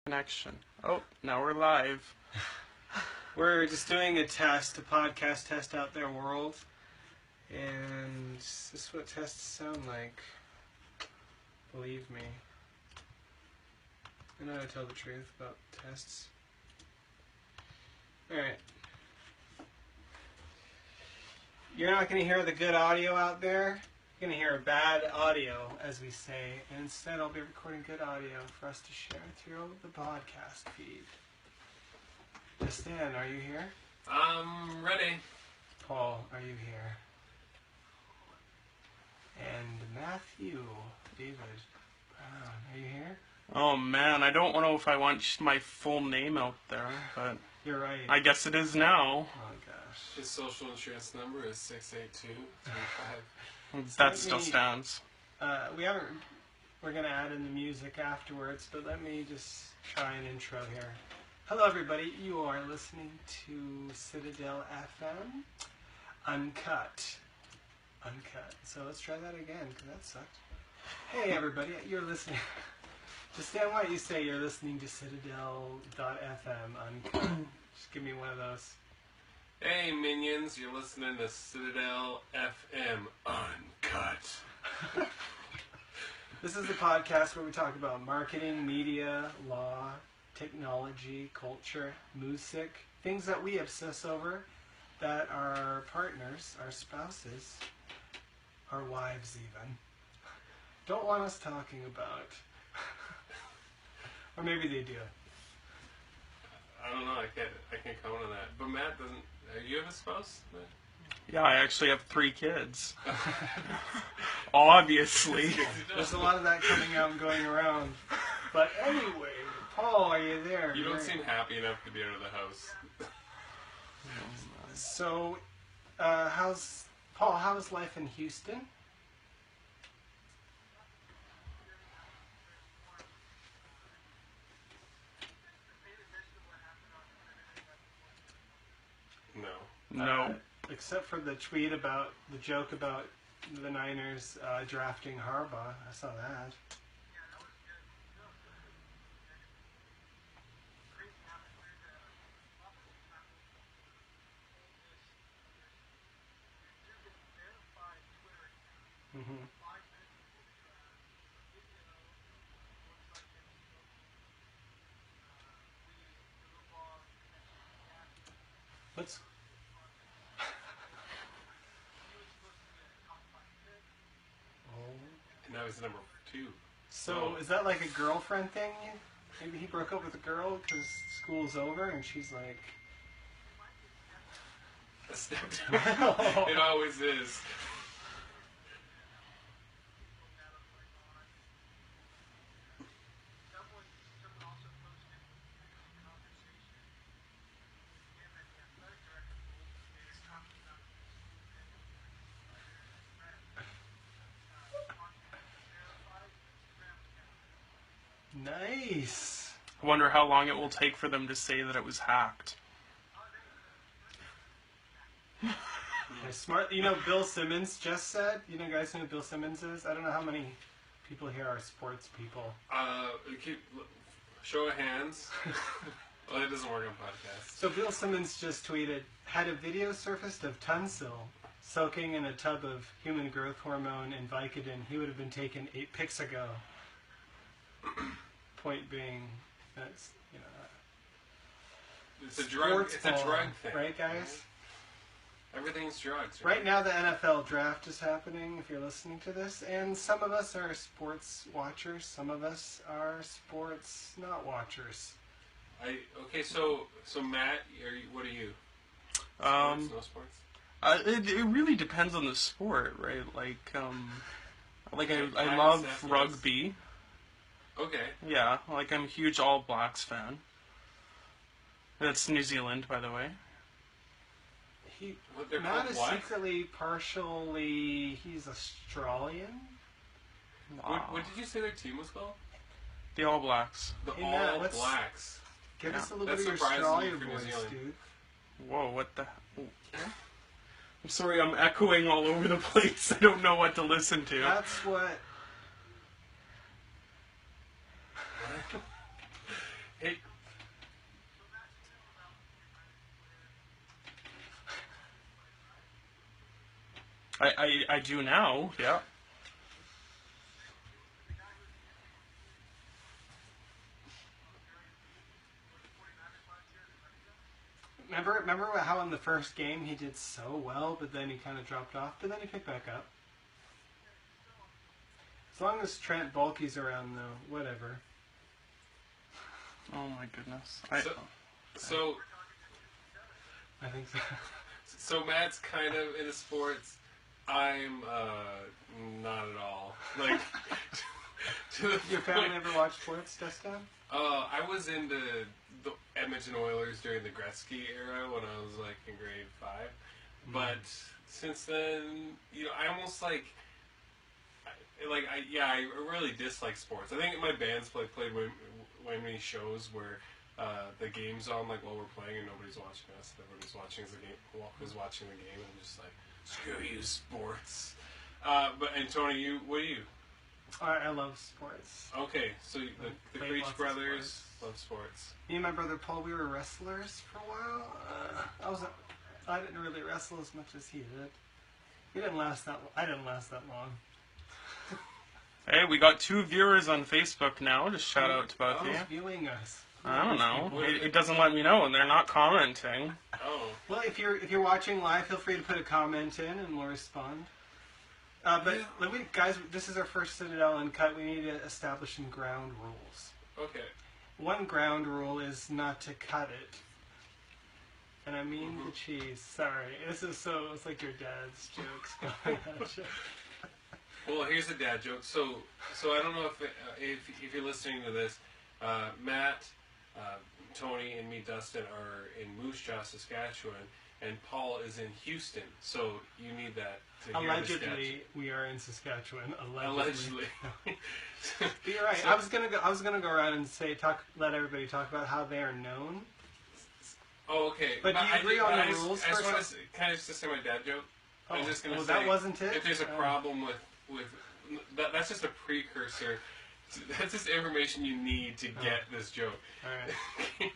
Connection. Oh, now we're live. We're just doing a podcast test out there, world. And this is what tests sound like. Believe me. I know how to tell the truth about tests. Alright. You're not going to hear the good audio out there. You're going to hear bad audio, as we say, and instead I'll be recording good audio for us to share through the podcast feed. Justin, are you here? I'm ready. Paul, are you here? And Matthew, David Brown, are you here? Oh man, I don't know if I want my full name out there, but You're right. I guess it is now. Oh gosh. His social insurance number is 68235. That still stands. We're going to add in the music afterwards, but let me just try an intro here. Hello everybody, you are listening to Citadel FM Uncut. So let's try that again, because that sucked. Hey everybody, you're listening. Justin, why don't you say you're listening to Citadel.fm Uncut? Just give me one of those. Hey minions, you're listening to Citadel FM Uncut. This is the podcast where we talk about marketing, media, law, technology, culture, music, things that we obsess over that our partners, our spouses, our wives even, don't want us talking about. Or maybe they do. I don't know, I can't comment on that. But Matt doesn't. You have a spouse? Matt? Yeah, I actually have 3 kids. Obviously. There's a lot of that coming out and going around. But anyway, Paul, are you there? You don't seem happy enough to be out of the house. So, how's life in Houston? No. Except for the tweet about the joke about the Niners drafting Harbaugh. I saw that. Mm-hmm. Let's. And now he's number 2. So is that like a girlfriend thing? Maybe he broke up with a girl because school's over and she's like... A step down. It always is. Nice. I wonder how long it will take for them to say that it was hacked. Smart. You know, Bill Simmons just said. You know, guys know who Bill Simmons is? I don't know how many people here are sports people. Show of hands. Well, it doesn't work on podcasts. So Bill Simmons just tweeted, had a video surfaced of Tunsil soaking in a tub of human growth hormone and Vicodin, he would have been taken 8 pics ago. Point being, that's, you know... It's a drug thing. Right, guys? Everything's drugs. Right now the NFL draft is happening, if you're listening to this, and some of us are sports watchers, some of us are sports not watchers. So Matt, what are you? Sports, no sports? It really depends on the sport, right? I love rugby. Okay. Yeah, I'm a huge All Blacks fan. That's New Zealand, by the way. Matt is secretly, partially, he's Australian? What did you say their team was called? The All Blacks. The All Blacks. Give us a little bit of your Australia voice, dude. Whoa, what the... I'm sorry, I'm echoing all over the place. I don't know what to listen to. That's what... Hey, I do now. Yeah. Remember how in the first game he did so well, but then he kind of dropped off, but then he picked back up. As long as Trent Baalke's around, though, whatever. Oh my goodness. so I think so. So Matt's kind of into sports. I'm not at all. Like, to the Your family ever watch sports, Dustin? I was into the Edmonton Oilers during the Gretzky era when I was like in grade 5. But since then, I almost I really dislike sports. I think my band's played way many shows where the game's on like while we're playing and nobody's watching us. Everybody's watching the game. Who's watching the game? And I'm just like, screw you, sports. And Tony, what do you? I love sports. Okay, so the Played Creech lots of brothers love sports. Me and my brother Paul, we were wrestlers for a while. I didn't really wrestle as much as he did. We didn't last that. I didn't last that long. Hey, we got 2 viewers on Facebook now. Just shout out to both of you. Who's viewing us? I don't know. It doesn't let me know, and they're not commenting. Oh. Well, if you're watching live, feel free to put a comment in, and we'll respond. Guys, this is our first Citadel Uncut. We need to establish some ground rules. Okay. One ground rule is not to cut it. And I mean the cheese. Sorry. It's like your dad's jokes going at you. Well, here's a dad joke. So I don't know if you're listening to this, Matt, Tony, and me, Dustin, are in Moose Jaw, Saskatchewan, and Paul is in Houston. So you need that to hear the sketch. Allegedly, we are in Saskatchewan. Allegedly. But you're right. I was gonna go around and let everybody talk about how they are known. Oh, okay. But do you agree on the rules? I just want to kind of just say my dad joke. Oh, I'm just gonna say that wasn't it. If there's a problem with that's just a precursor. That's just information you need to get this joke. All right.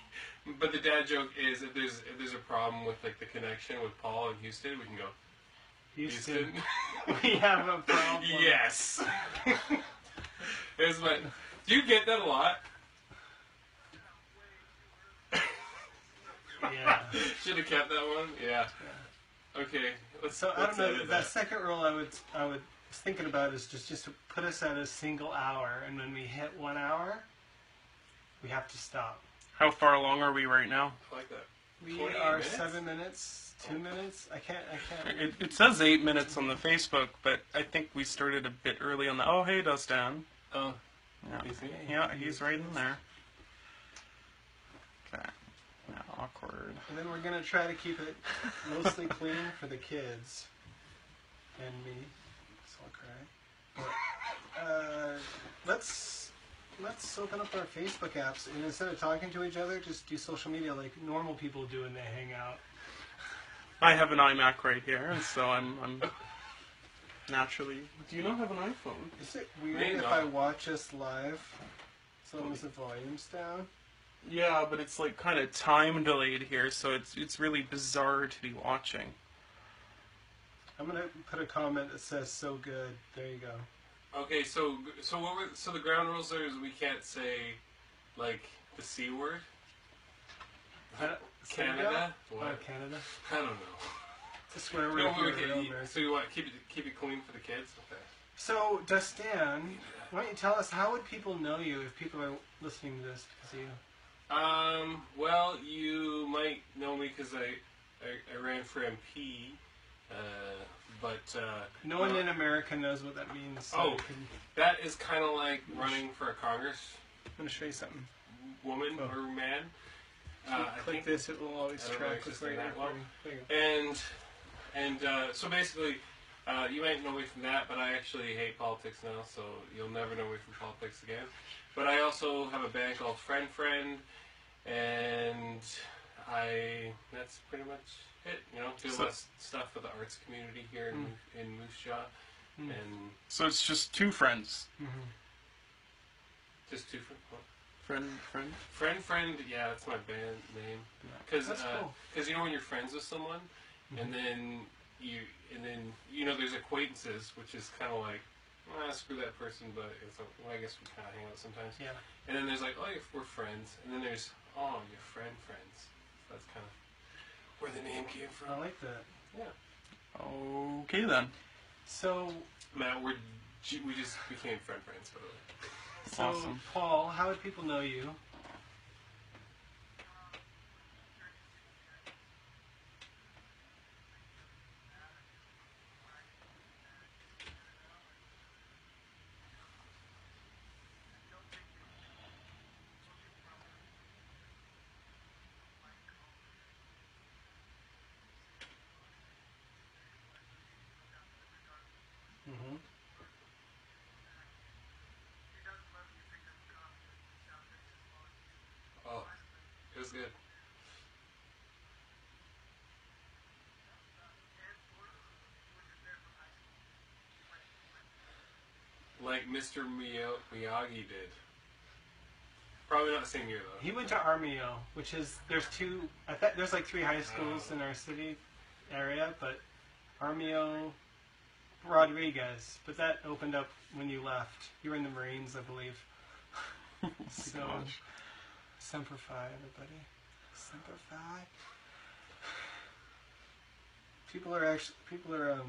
But the dad joke is if there's a problem with like the connection with Paul in Houston, we can go. Houston. We have a problem. Yes. Here's my. Do you get that a lot? Yeah. Should have kept that one. Yeah. Okay. So I don't know. That second rule I was thinking about is just to put us at a single hour, and when we hit 1 hour, we have to stop. How far along are we right now? I like that. We 28 are minutes? 7 minutes, 2 minutes. I can't. It says 8 minutes on the Facebook, but I think we started a bit early on the. Oh, hey, Dustin. Oh. Yeah, Is he? yeah, he's right in there. Okay. Yeah, awkward. And then we're gonna try to keep it mostly clean for the kids and me. So I'll cry. But, let's open up our Facebook apps and instead of talking to each other, just do social media like normal people do when they hang out. I have an iMac right here, and so I'm naturally. Do you not have an iPhone? Is it weird Maybe if not. I watch us live as long as the volume's down? Yeah, but it's like kind of time delayed here, so it's really bizarre to be watching. I'm gonna put a comment that says "so good." There you go. Okay, so the ground rules are is we can't say like the C word. Canada? What? Oh, Canada. I don't know. It's a swear word. No, if you're a okay, real American. so you want to keep it clean for the kids? Okay. So, Dustin, why don't you tell us how would people know you if people are listening to this because of you? Well, you might know me because I ran for MP, but No one in America knows what that means. So Oh. that is kind of like running for a Congress I'm going to show you something. woman Oh. or man. If you I click think this, it will always I don't track know if what's it's right that there well. for you. There you go. And so basically, you might know me from that, but I actually hate politics now, so you'll never know me from politics again. But I also have a band called Friend Friend, and that's pretty much it. Do a lot of stuff for the arts community here in Moose Jaw, and So it's just 2 friends. Mm-hmm. just two for Friend. Yeah, that's my band name. Because That's cool. you know when you're friends with someone, and then you know there's acquaintances, which is kind of like screw that person, but it's like, well, I guess we kind of hang out sometimes. Yeah. And then there's like, oh, we're friends, and then there's your friends. So that's kind of where the name came from. I like that. Yeah. Okay then. So, Matt, we just became friends, by the way. so Awesome. Paul, how would people know you? Mm-hmm. Oh, it was good. Like Mr. Miyagi did. Probably not the same year though. He went to Armio, which is there's like 3 high schools in our city area, but Armio, Rodriguez, but that opened up when you left. You were in the Marines, I believe. So, Gosh. Semper Fi, everybody. Semper Fi. People are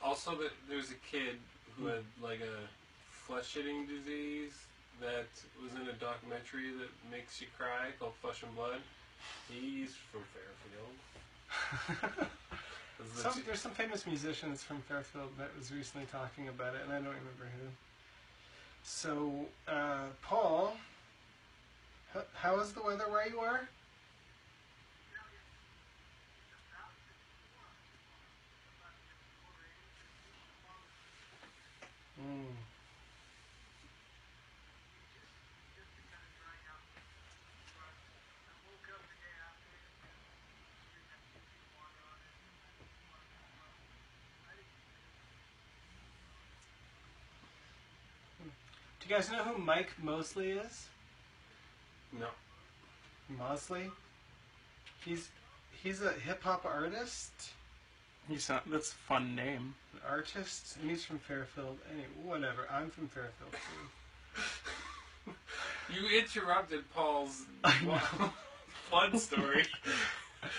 Also, that there's a kid who had like a flesh-eating disease that was in a documentary that makes you cry called Flesh and Blood. He's from Fairfield. There's some famous musicians from Fairfield that was recently talking about it, and I don't remember who. So, Paul, how is the weather where you are? Mm. Do you guys know who Mike Mosley is? No. Mosley? He's a hip hop artist, That's a fun name. an artist, and he's from Fairfield. Anyway, whatever. I'm from Fairfield too. You interrupted Paul's flood story.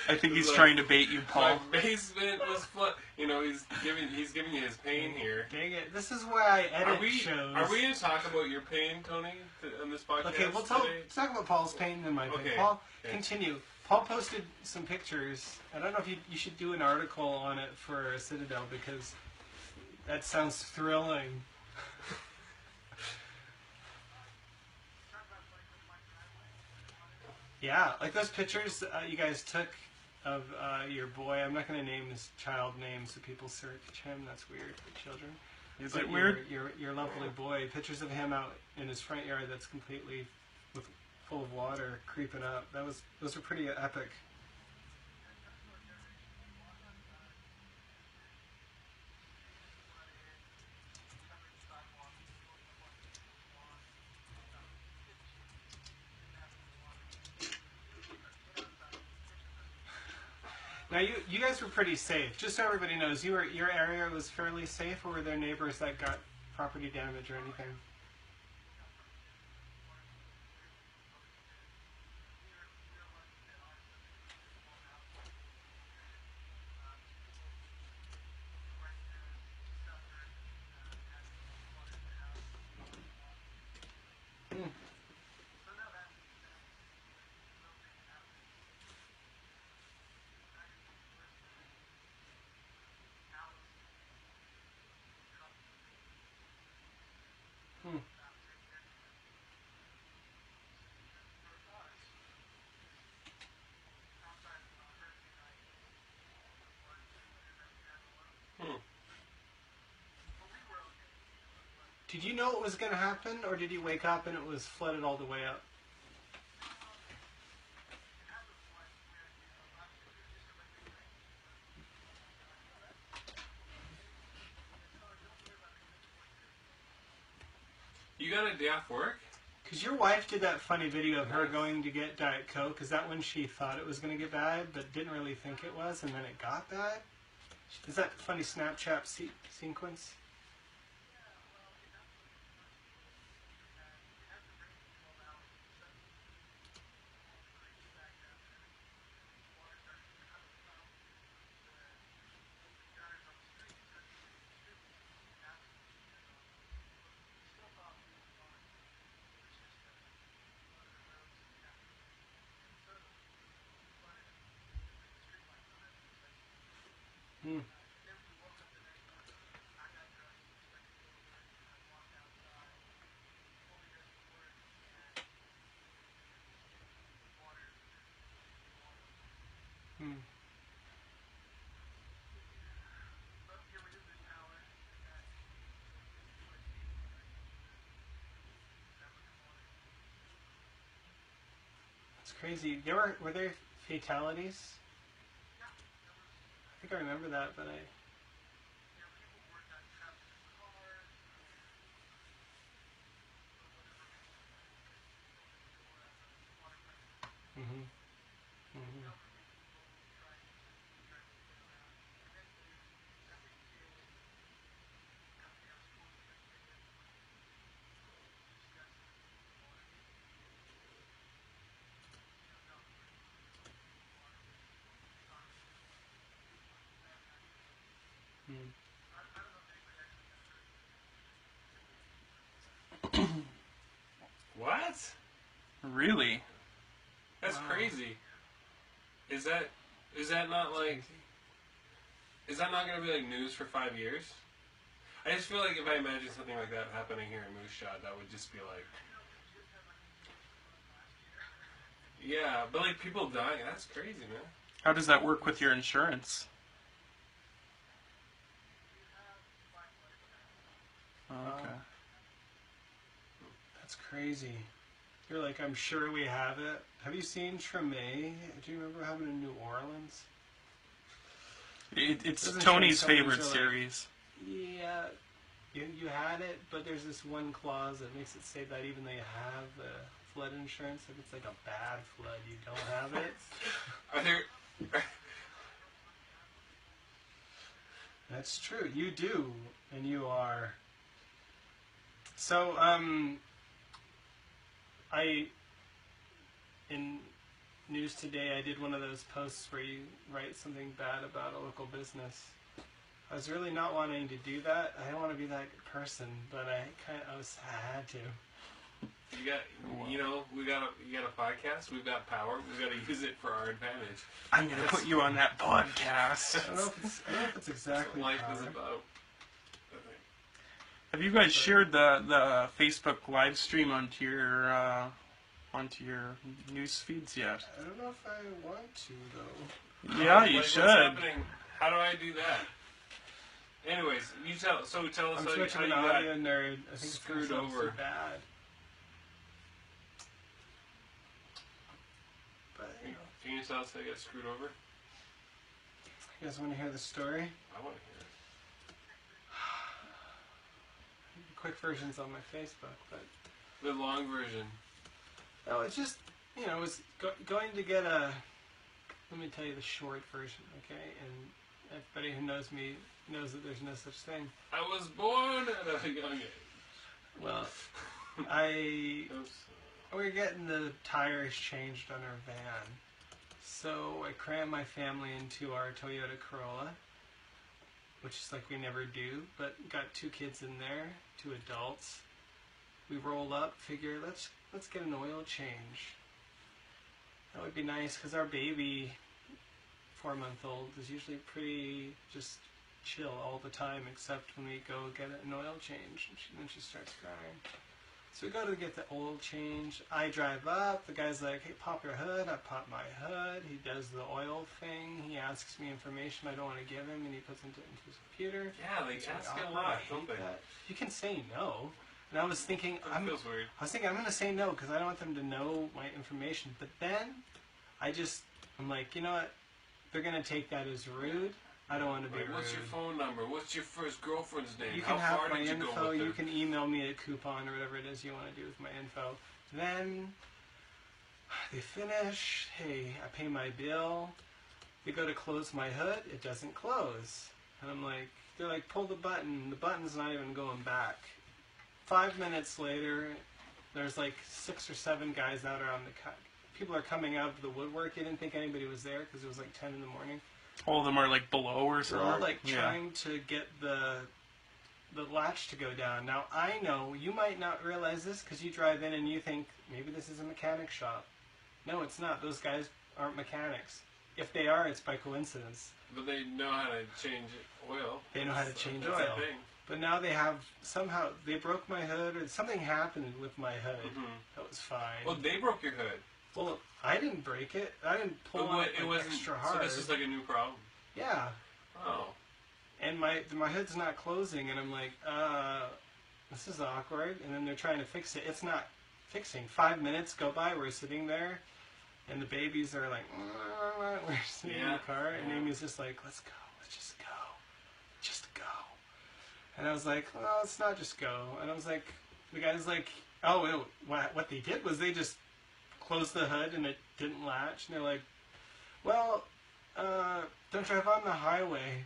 I think he's Like, trying to bait you, Paul. My basement was flood. You know, he's giving you his pain here. Dang it! This is why I edit Are we shows. going to talk about your pain, Tony, on this podcast? Okay, we'll today? talk about Paul's pain and my pain. Okay, Paul, okay. continue. Paul posted some pictures. I don't know if you should do an article on it for Citadel because that sounds thrilling. Yeah, like those pictures you guys took of your boy. I'm not going to name his child name so people search him. That's weird for children. Is But it weird? Your lovely boy. Pictures of him out in his front yard that's completely full of water, creeping up. Those are pretty epic. Now you guys were pretty safe. Just so everybody knows, your area was fairly safe, or were there neighbors that got property damage or anything? Hmm. Hmm. Hmm. Did you know it was going to happen, or did you wake up and it was flooded all the way up? You got a day off work? Because your wife did that funny video of her going to get Diet Coke. Is that when she thought it was going to get bad, but didn't really think it was, and then it got bad? Is that funny Snapchat sequence? Hmm. Hmm. It's crazy. Were there fatalities? I think I remember that, but I. Mhm. Mhm. What? Really? That's Wow. crazy. Is that not like? Is that not going to be like news for 5 years? I just feel like if I imagine something like that happening here in Moose Jaw, that would just be like. Yeah, but like people dying, that's crazy, man. How does that work with your insurance? Oh, okay. That's crazy. You're like, I'm sure we have it. Have you seen Treme? Do you remember having in New Orleans? It's Doesn't Tony's show you favorite something like- series. Yeah, you had it, but there's this one clause that makes it say that even though you have the flood insurance, if it's like a bad flood, you don't have it. Are there? That's true. You do, and you are. So, in News Today, I did one of those posts where you write something bad about a local business. I was really not wanting to do that. I don't want to be that person, but I had to. You got a podcast. We've got power. We've got to use it for our advantage. I'm gonna put you on that podcast. I don't know if it's That's exactly what life power. is about. Have you guys shared the Facebook live stream onto your news feeds yet? I don't know if I want to though. Yeah, Like, you what's should. happening? How do I do that? Anyways, tell us I'm how such you an got audio nerd. I think screwed it's gonna sound over. so bad. But Can you tell us how you got screwed over? you guys want to hear the story? I want to hear it. Quick version's on my Facebook, but The long version. no, it's just it was going to get a. Let me tell you the short version, okay? And everybody who knows me knows that there's no such thing. I was born at a young age. Well, Oops. we're getting the tires changed on our van, so I crammed my family into our Toyota Corolla, which is like we never do, but got 2 kids in there, 2 adults. We roll up, figure let's get an oil change. That would be nice because our baby, 4-month-old, is usually pretty just chill all the time, except when we go get an oil change, and then she starts crying. So we go to get the oil change. I drive up. The guy's like, "Hey, pop your hood." I pop my hood. He does the oil thing. He asks me information I don't want to give him, and he puts it into his computer. Yeah, they It's really ask a awkward. lot, I don't hate they? that. You can say no. And I was thinking, That feels weird. I'm going to say no because I don't want them to know my information. But then I'm like, you know what? They're going to take that as rude. I don't want to be Like, rude. what's your phone number? What's your first girlfriend's name? You How can have far my did you go info. with her? You can email me a coupon or whatever it is you want to do with my info. Then they finish. Hey, I pay my bill. They go to close my hood. It doesn't close. And I'm like, they're like, pull the button. The button's not even going back. 5 minutes later, there's like 6 or 7 guys out around the cut. People are coming out of the woodwork. They didn't think anybody was there because it was like 10 in the morning. All of them are like below or They're something. all like trying to get the latch to go down. Now, I know you might not realize this because you drive in and you think maybe this is a mechanic shop. No, it's not. Those guys aren't mechanics. If they are, it's by coincidence. But they know how to change oil. They know how to change That's oil. the thing. But now they have, somehow, they broke my hood, or something happened with my hood. That was fine. Well, they broke your hood. Well, I didn't break it. I didn't pull But it like extra hard. So this is like a new problem? Yeah. Oh. And my hood's not closing, and I'm like, this is awkward. And then they're trying to fix it. It's not fixing. 5 minutes go by, we're sitting there, and the babies are like, we're sitting in the car, and Amy's just like, let's go, let's just go. Just go. And I was like, well, let's not just go. And I was like, the guy's like, oh, no, what they did was they just closed the hood and it didn't latch. And they're like, well, don't drive on the highway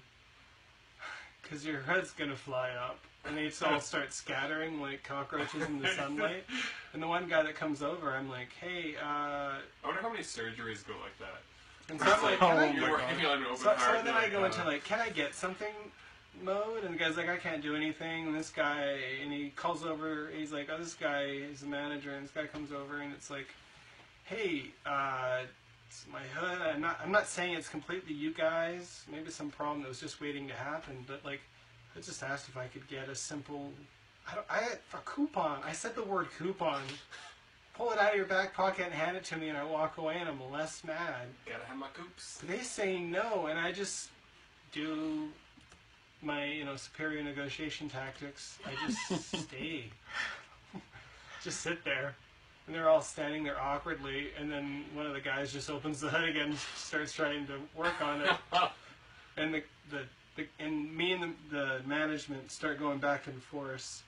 because your hood's going to fly up. And they all start scattering like cockroaches in the sunlight. And the one guy that comes over, I'm like, hey, I wonder how many surgeries go like that. and so I'm like, can I You're working on open so heart. then I go into like, can I get something mode? And the guy's like, I can't do anything. And this guy, and he calls over, he's like, oh, this guy is the manager. And this guy comes over and it's like, hey, it's my hood. I'm not saying it's completely you guys. Maybe some problem that was just waiting to happen. But like, I just asked if I could get a simple, a coupon. I said the word coupon. Pull it out of your back pocket and hand it to me, and I walk away, and I'm less mad. Gotta have my coops. They say no, and I just do my, superior negotiation tactics. I just stay. Just sit there. And they're all standing there awkwardly, and then one of the guys just opens the hood again and starts trying to work on it. And and me and the management start going back and forth.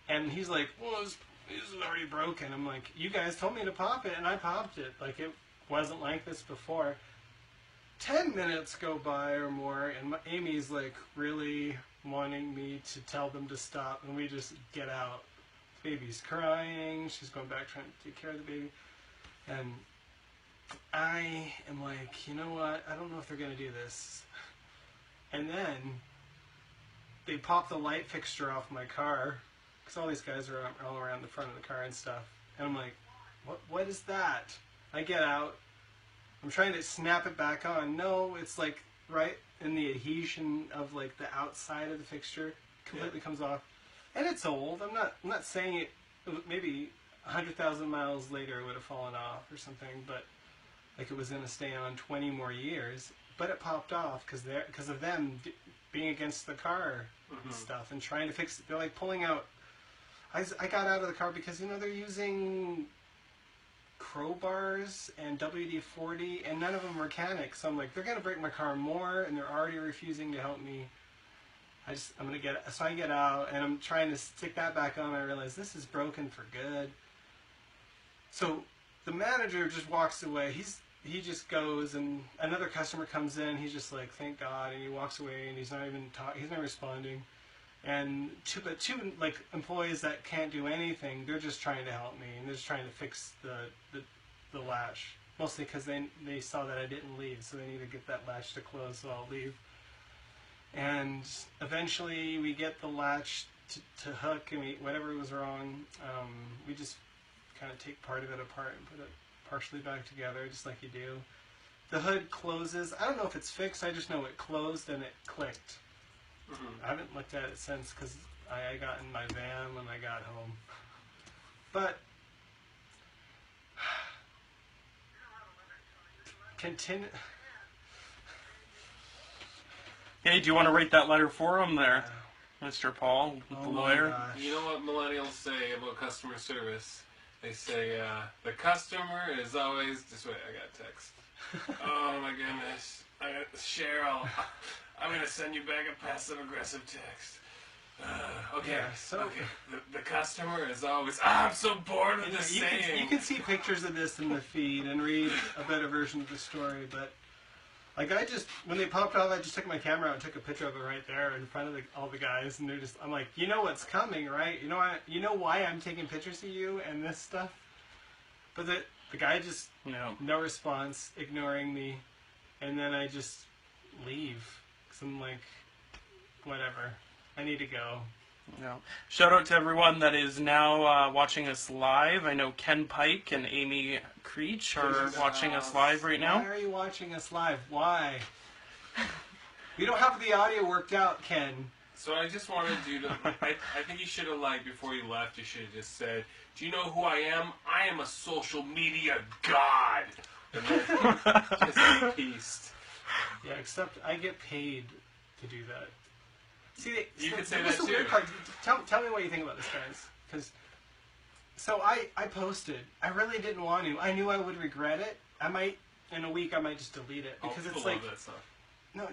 And he's like, well, this is already broken. I'm like, you guys told me to pop it, and I popped it. Like, it wasn't like this before. 10 minutes go by or more, and Amy's like really wanting me to tell them to stop, and we just get out. Baby's crying. She's going back trying to take care of the baby. And I am like, you know what? I don't know if they're going to do this. And then they pop the light fixture off my car, because all these guys are all around the front of the car and stuff. And I'm like, what is that? I get out. I'm trying to snap it back on. No, it's like right in the adhesion of like the outside of the fixture. Completely comes off. And it's old. I'm not saying it, maybe 100,000 miles later it would have fallen off or something, but like it was going to stay on 20 more years. But it popped off because of them being against the car and stuff and trying to fix it. They're like pulling out. I got out of the car because, they're using crowbars and WD-40 and none of them are mechanics. So I'm like, they're going to break my car more and they're already refusing to help me. I'm going to so I get out and I'm trying to stick that back on. I realize this is broken for good. So the manager just walks away. He just goes and another customer comes in. He's just like, thank God. And he walks away and he's not even he's not responding. And two like employees that can't do anything, they're just trying to help me and they're just trying to fix the latch. Mostly because they saw that I didn't leave, so they need to get that latch to close, so I'll leave. And eventually we get the latch to hook, and whatever was wrong, we just kind of take part of it apart and put it partially back together, just like you do. The hood closes. I don't know if it's fixed. I just know it closed and it clicked. I haven't looked at it since because I got in my van when I got home. But continue. Hey, do you want to write that letter for him there, Mr. Paul, the lawyer? Gosh. You know what millennials say about customer service? They say, the customer is always... Just wait, I got a text. Oh my goodness. Cheryl, I'm going to send you back a passive-aggressive text. Okay, Yeah, so- okay. The customer is always, I'm so bored of this You saying. can see pictures of this in the feed and read a better version of the story, but like when they popped off, I just took my camera out and took a picture of it right there in front of all the guys, and I'm like, you know what's coming, right? You know why I'm taking pictures of you and this stuff? But the guy just, no response, ignoring me, and then I just leave, because I'm like, whatever, I need to go. Yeah. Shout out to everyone that is now watching us live. I know Ken Pike and Amy Creech are watching us live right now. Why are you watching us live? Why? We don't have the audio worked out, Ken. So I just wanted you to, I think you should have, like, before you left, you should have just said, do you know who I am? I am a social media god. And then just peaced. Yeah, except I get paid to do that. See, You could say what's that the weird too. part? Tell me what you think about this, guys. Because so I posted. I really didn't want to. I knew I would regret it. I might in a week. I might just delete it because people it's like love that stuff.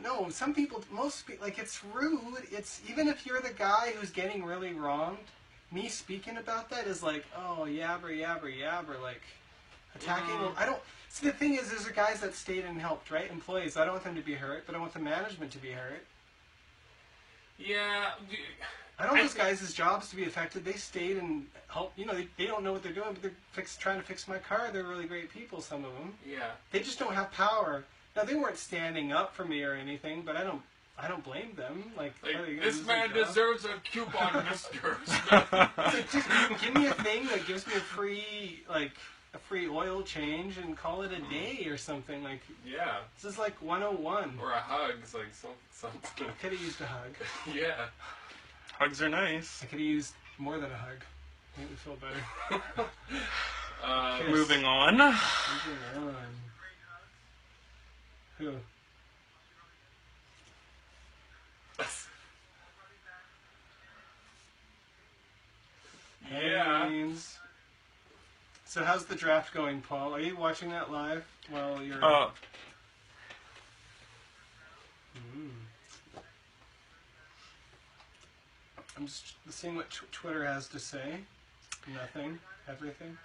no. Some people, most people, like it's rude. It's even if you're the guy who's getting really wronged. Me speaking about that is like, oh, yabber, like attacking. I don't. See, the thing is, there's guys that stayed and helped, right? Employees. I don't want them to be hurt, but I want the management to be hurt. Yeah. I don't want those guys' jobs to be affected. They stayed and helped. You know, they don't know what they're doing, but they're trying to fix my car. They're really great people, some of them. Yeah. They just don't have power. Now, they weren't standing up for me or anything, but I don't blame them. Like this man deserves a coupon, Mr. Just give me a thing that gives me a free oil change and call it a day or something. Like, yeah. this is like 101. Or a hug. It's like something. I could have used a hug. Yeah. Hugs are nice. I could have used more than a hug. Make me feel better. Moving on. Moving on. Who? Yeah. Haynes. So how's the draft going, Paul? Are you watching that live while you're... I'm just seeing what Twitter has to say. Nothing. Everything.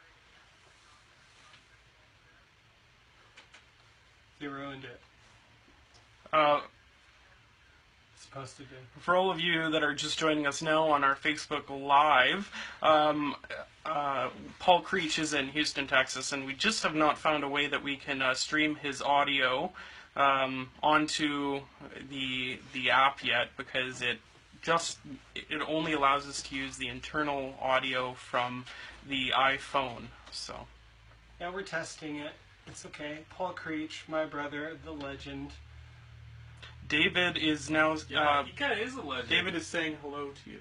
They ruined it. Supposed to do. For all of you that are just joining us now on our Facebook Live, Paul Creech is in Houston, Texas, and we just have not found a way that we can stream his audio onto the app yet, because it only allows us to use the internal audio from the iPhone. So yeah, we're testing it. It's okay. Paul Creech, my brother, the legend. David is now... Yeah, he kind of is a legend. David is saying hello to you.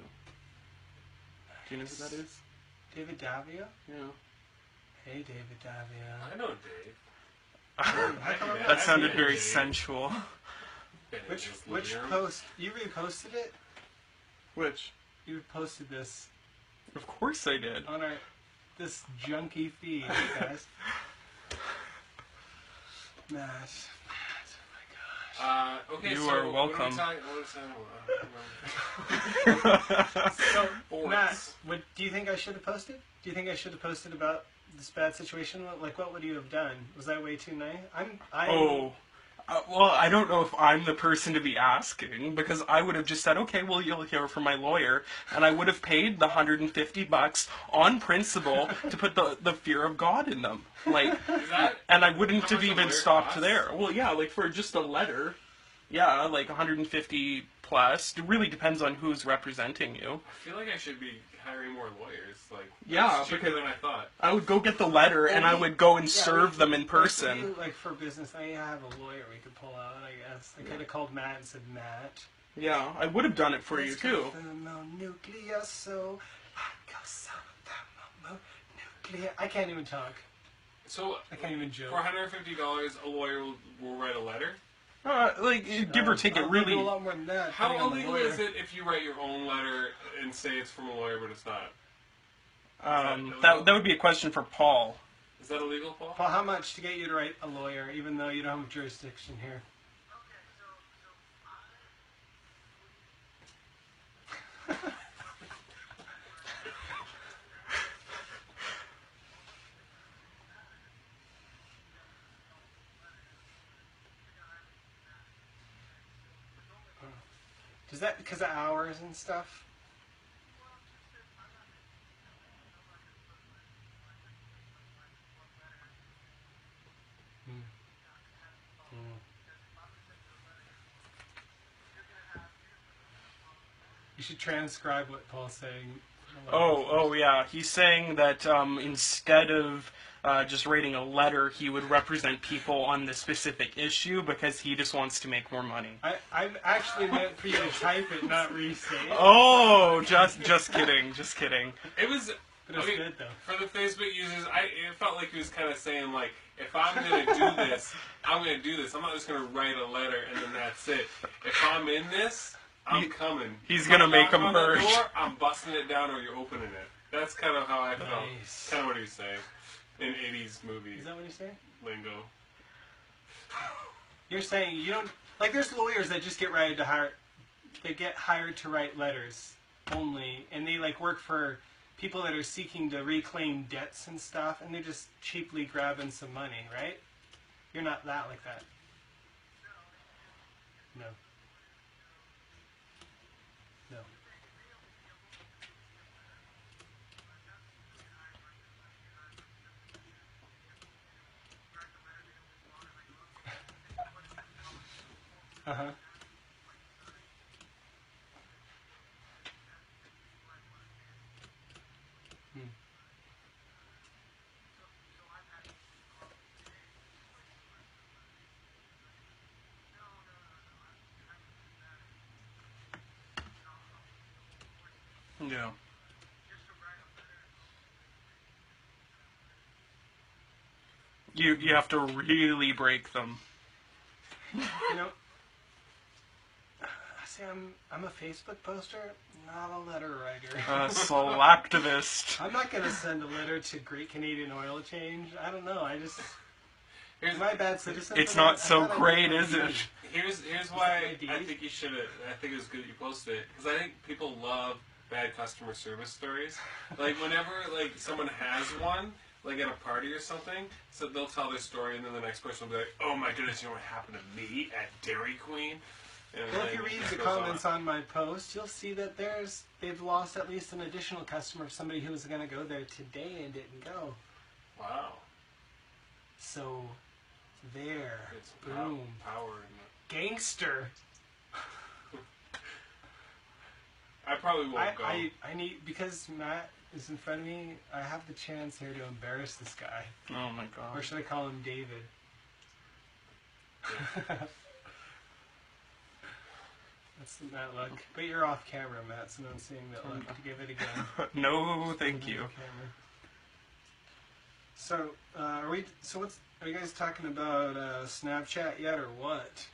Do you know who that is? David Davia? Yeah. Hey, David Davia. I know Dave. That sounded very sensual. Which post? You reposted it? Which? You posted this Of course I did. on this junky feed, guys. Matt. Okay, You so are welcome. So, Matt, do you think I should have posted? Do you think I should have posted about this bad situation? Like, what would you have done? Was I way too nice? Well, I don't know if I'm the person to be asking, because I would have just said, okay, well, you'll hear from my lawyer, and I would have paid the $150 on principle to put the fear of God in them. Like, and I wouldn't have even stopped there. Well, yeah, like for just a letter, yeah, like 150 plus. It really depends on who's representing you. I feel like I should be hiring more lawyers. Like, yeah, cheaper than I thought. I would go get the letter, and I would go and serve them in person. Like for business, I have a lawyer we could pull out, I guess. I could have called Matt and said, Matt. Yeah, I would have done it for you, too. I can't even talk. So, I can't even joke. For $150, a lawyer will write a letter? Give or take, it really... a lot more than that. How illegal is it if you write your own letter and say it's from a lawyer, but it's not? That would be a question for Paul. Is that illegal, Paul? Paul, how much to get you to write a lawyer, even though you don't have jurisdiction here? Is that because of hours and stuff? You should transcribe what Paul's saying. Oh, yeah. He's saying that instead of just writing a letter, he would represent people on the specific issue because he just wants to make more money. I actually meant for you to type it, not restate it. Oh, just kidding, just kidding. It was. But it's good though. For the Facebook users, it felt like he was kind of saying like, if I'm gonna do this, I'm gonna do this. I'm not just gonna write a letter and then that's it. If I'm in this, I'm coming. He's gonna make them merge. merge. I'm busting it down, or you're opening it. That's kind of how I felt. Nice. Kind of what he was saying in 80s movies Is that what you're saying? lingo. You're saying you don't like. There's lawyers that just get hired. They get hired to write letters only, and they like work for people that are seeking to reclaim debts and stuff, and they're just cheaply grabbing some money, right? You're not that like that. No. No. Uh-huh. Yeah. You have to really break them. You know, see, I'm a Facebook poster, not a letter writer. Selectivist. I'm not gonna send a letter to Great Canadian Oil Change. I don't know. I just am I a bad citizen? It's for not that? so I thought I great, did is my it? deed. Here's why Is that I my think you should have. I think it was good that you posted it because I think people love bad customer service stories. Like whenever like someone has one, like at a party or something, so they'll tell their story and then the next person will be like, "Oh my goodness, you know what happened to me at Dairy Queen?" And Well, if then you read it the goes comments on my post, you'll see that they've lost at least an additional customer, somebody who was going to go there today and didn't go. Wow, So, there, it's boom, power. gangster. I probably won't go. I need, because Matt is in front of me, I have the chance here to embarrass this guy. Oh my Or god. should I call him David? That's that look. But you're off camera, Matt, so no one's seeing that look. To give it again. No, thank you. Camera. So, are you guys talking about Snapchat yet, or what?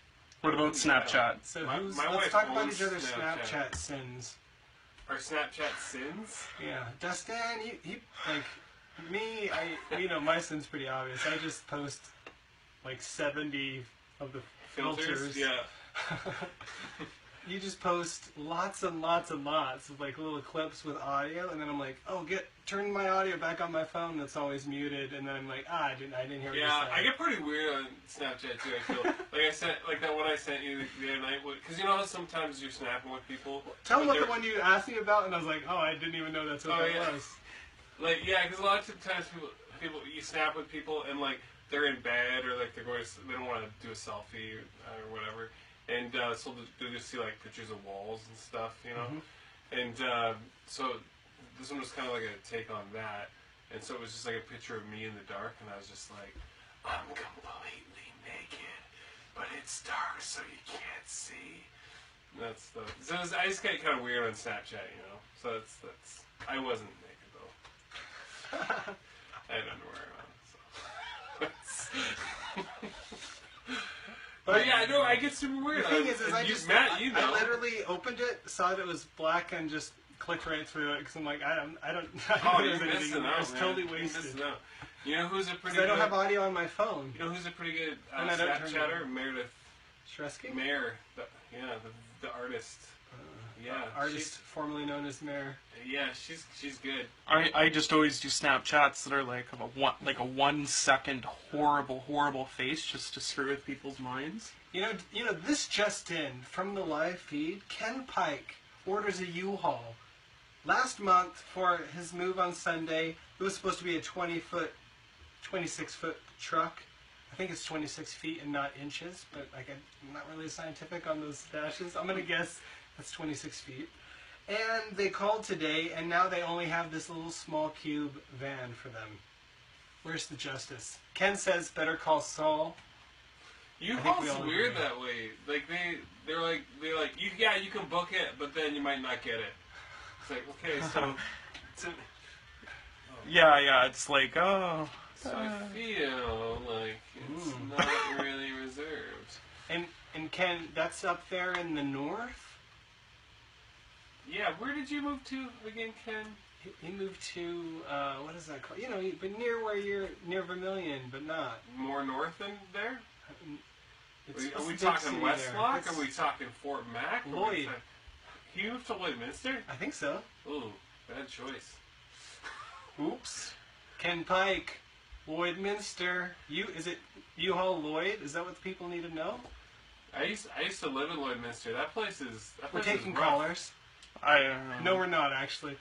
What about Snapchat? So My let's wife talk about owns each other's Snapchat. Snapchat sins. Our Snapchat sins. Yeah, Dustin, he like me. My sin's pretty obvious. I just post like 70 of the filters. Yeah. You just post lots and lots and lots of like little clips with audio, and then I'm like, oh, turn my audio back on my phone that's always muted, and then I'm like, I didn't hear what you Yeah, said. I get pretty weird on Snapchat too. I feel like I sent like that one I sent you the other night, because you know how sometimes you're snapping with people. Tell them but what the they're- one you asked me about, and I was like, oh, I didn't even know that's what Oh, that yeah. was. Like yeah, because a lot of times people you snap with people and like they're in bed or like they don't want to do a selfie or whatever, and so they just see like pictures of walls and stuff, you know, and so this one was kind of like a take on that, and so it was just like a picture of me in the dark, and I was just like, I'm completely naked, but it's dark so you can't see. And that's the so I just get kind of weird on Snapchat, you know. So that's I wasn't naked though. I had underwear on, so. But yeah, no, I get super weird. The thing is Matt, you know. I literally opened it, saw that it was black, and just clicked right through it because I'm like, I don't Oh, know you're if there's missing anything. out, It's man. totally You're wasted. missing out. You know who's a pretty Because I good... don't have audio on my phone. You know who's a pretty good And I don't turn it Snapchatter? on. Meredith Shresky? Mayer. The artist. Yeah, artist formerly known as Mare. Yeah, she's good. I just always do Snapchats that are like of a 1 second horrible face just to screw with people's minds. You know, this just in from the live feed. Ken Pike orders a U-Haul. Last month for his move on Sunday, it was supposed to be a 26-foot truck. I think it's 26 feet and not inches, but like I'm not really scientific on those dashes. I'm gonna guess that's 26 feet. And they called today, and now they only have this little small cube van for them. Where's the justice? Ken says better call Saul. U-Haul's weird that way. Like they're like you can book it, but then you might not get it. It's like, okay, so yeah, it's like so I feel like it's not really reserved. And Ken, that's up there in the north? Yeah, where did you move to again, Ken? He moved to what is that called? You know, but near where you're near Vermilion, but not More north than there? Are we a talking big West city Lock? there. Are we talking Fort Mac? Lloyd. He moved to Lloydminster? I think so. Ooh, bad choice. Oops. Ken Pike, Lloydminster. Is it U-Haul Lloyd? Is that what the people need to know? I used to live in Lloydminster. That place is. We're taking rough. callers. No, we're not actually.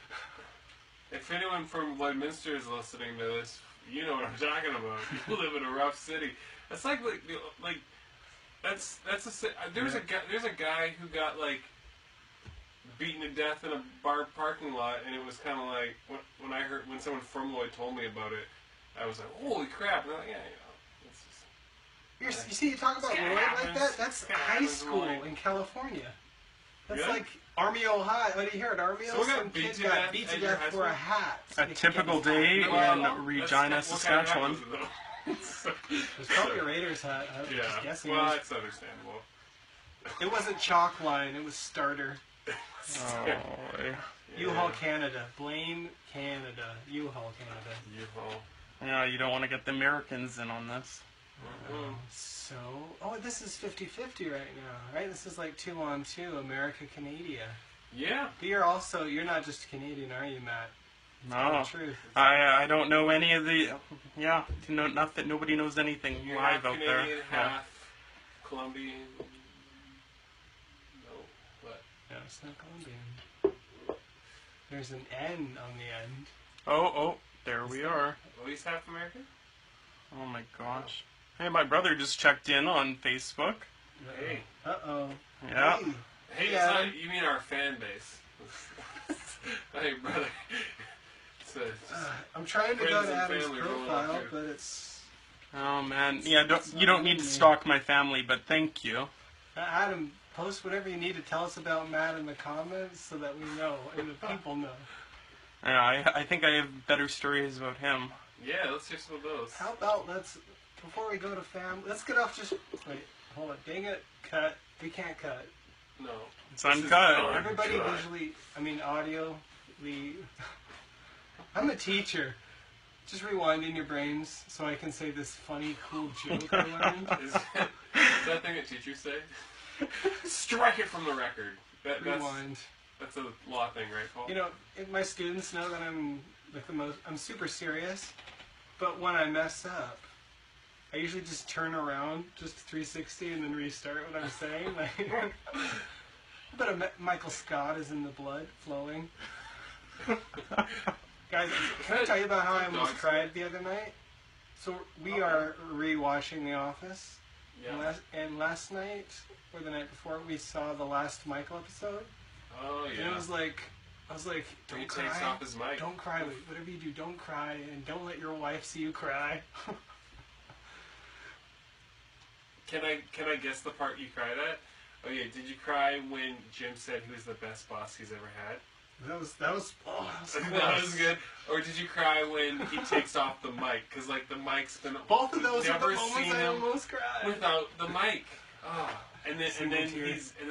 If anyone from Lloydminster is listening to this, you know what I'm talking about. You live in a rough city. That's like that's a. There's a guy who got like beaten to death in a bar parking lot, and it was kind of like when someone from Lloyd told me about it, I was like, holy crap! And I'm like, yeah, it's just. You see, you talk about Lloyd like that. That's high school Lloyd. in California. That's Really? like Army, Ohio. What do you hear at Army? So we got some beat kid to got death beat to at your death high for a school? hat. A typical day in Regina, Saskatchewan. It's probably a Raiders hat. I'm Yeah, just guessing. well, that's understandable. It wasn't chalk line. It was starter. Oh, U-Haul Canada. Blame Canada. U-Haul Canada. U-Haul. yeah, you don't want to get the Americans in on this. So, this is 50-50 right now, right? This is like 2-on-2, America-Canada. Yeah. But you're not just Canadian, are you, Matt? No, Truth. I don't know any of the. Yeah, nothing. Nobody knows anything You're live half out there. Canadian, Yeah. half Colombian. No, what? No, it's not Colombian. There's an N on the end. Oh, there we are. At least half American? Oh my gosh. Hey, my brother just checked in on Facebook. Hey. Uh-oh. Yeah. Hey, Hey, Adam. you mean our fan base. Hey, brother. It's I'm trying to friends go to and Adam's family rolling profile, up but it's... Oh man. Yeah. You don't need to stalk my family, but thank you. Adam, post whatever you need to tell us about Matt in the comments so that we know and the people know. Yeah, I think I have better stories about him. yeah, let's hear some of those. How about before we go to let's get off wait, hold on, dang it, cut. We can't cut. No. It's uncut. Everybody audio, I'm a teacher. Just rewind in your brains so I can say this funny, cool joke I learned. Is that thing that teachers say? Strike it from the record. Rewind. That's a law thing, right, Paul? You know, my students know that I'm super serious, but when I mess up, I usually just turn around, just 360, and then restart what I'm saying. Like, but Michael Scott is in the blood flowing. Guys, can I tell you about how I almost cried the other night? So we are rewatching The Office, Yeah. and last night or the night before we saw the last Michael episode. Oh, yeah. And it was like, I was like, don't He cry. takes off his mic. Don't cry. Whatever you do, don't cry, and don't let your wife see you cry. Can I guess the part you cried at? Oh yeah, did you cry when Jim said he was the best boss he's ever had? That was That was good. Or did you cry when he takes off the mic? Because like the mic's been Both of those are never the moments seen I him almost cried. without the mic. Oh. And then tear.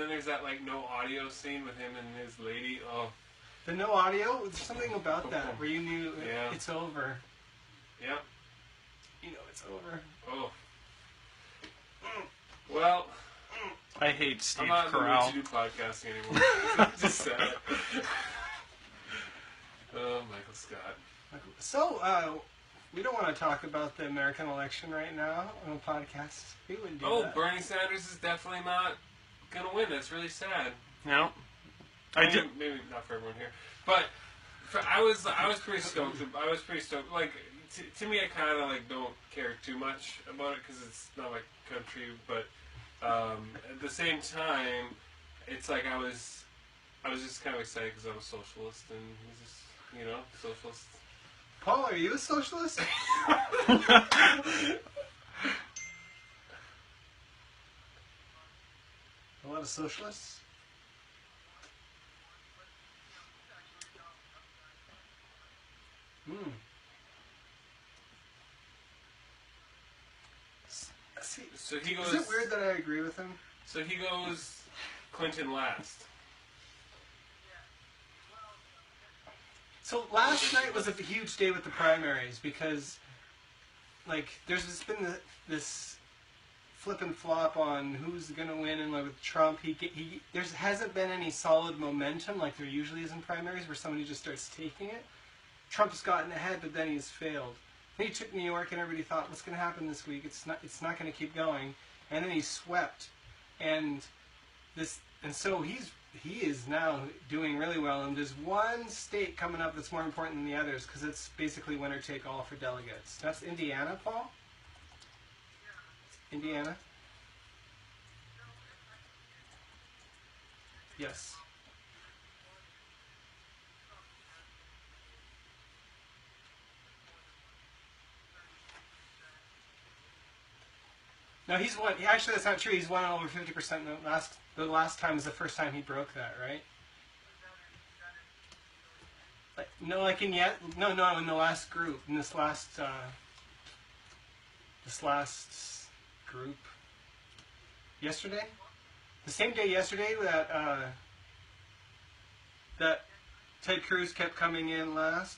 there's that like no audio scene with him and his lady. Oh. The no audio. There's something about that where you knew Yeah. it's over. Yeah. You know it's over. Oh. Well, I hate Steve I'm not in the Carell. mood to do podcasting anymore. I just said it. Oh, Michael Scott. So, we don't want to talk about the American election right now on a podcast. We wouldn't do that. Bernie Sanders is definitely not going to win. That's really sad. No. Maybe not for everyone here. But I was pretty stoked. I was pretty stoked. Like, to me, I kind of like don't care too much about it because it's not my country. But at the same time, it's like I was just kind of excited because I'm a socialist and he's just socialist. Paul, are you a socialist? A lot of socialists? See, So he goes. is it weird that I agree with him? So he goes Clinton last. So last night was a huge day with the primaries because, like, there's just been this flip and flop on who's going to win, and like with Trump, there hasn't been any solid momentum like there usually is in primaries where somebody just starts taking it. Trump's gotten ahead, but then he's failed. Then he took New York, and everybody thought, what's going to happen this week? It's not going to keep going, and then he swept, and so he is now doing really well, and there's one state coming up that's more important than the others because it's basically winner take all for delegates. That's Indiana, Paul? Indiana? Yes. No, he's won. Actually, that's not true. He's won over 50%. The last time is the first time he broke that, right? In the last group, in this last group, yesterday, the same day yesterday that Ted Cruz kept coming in last.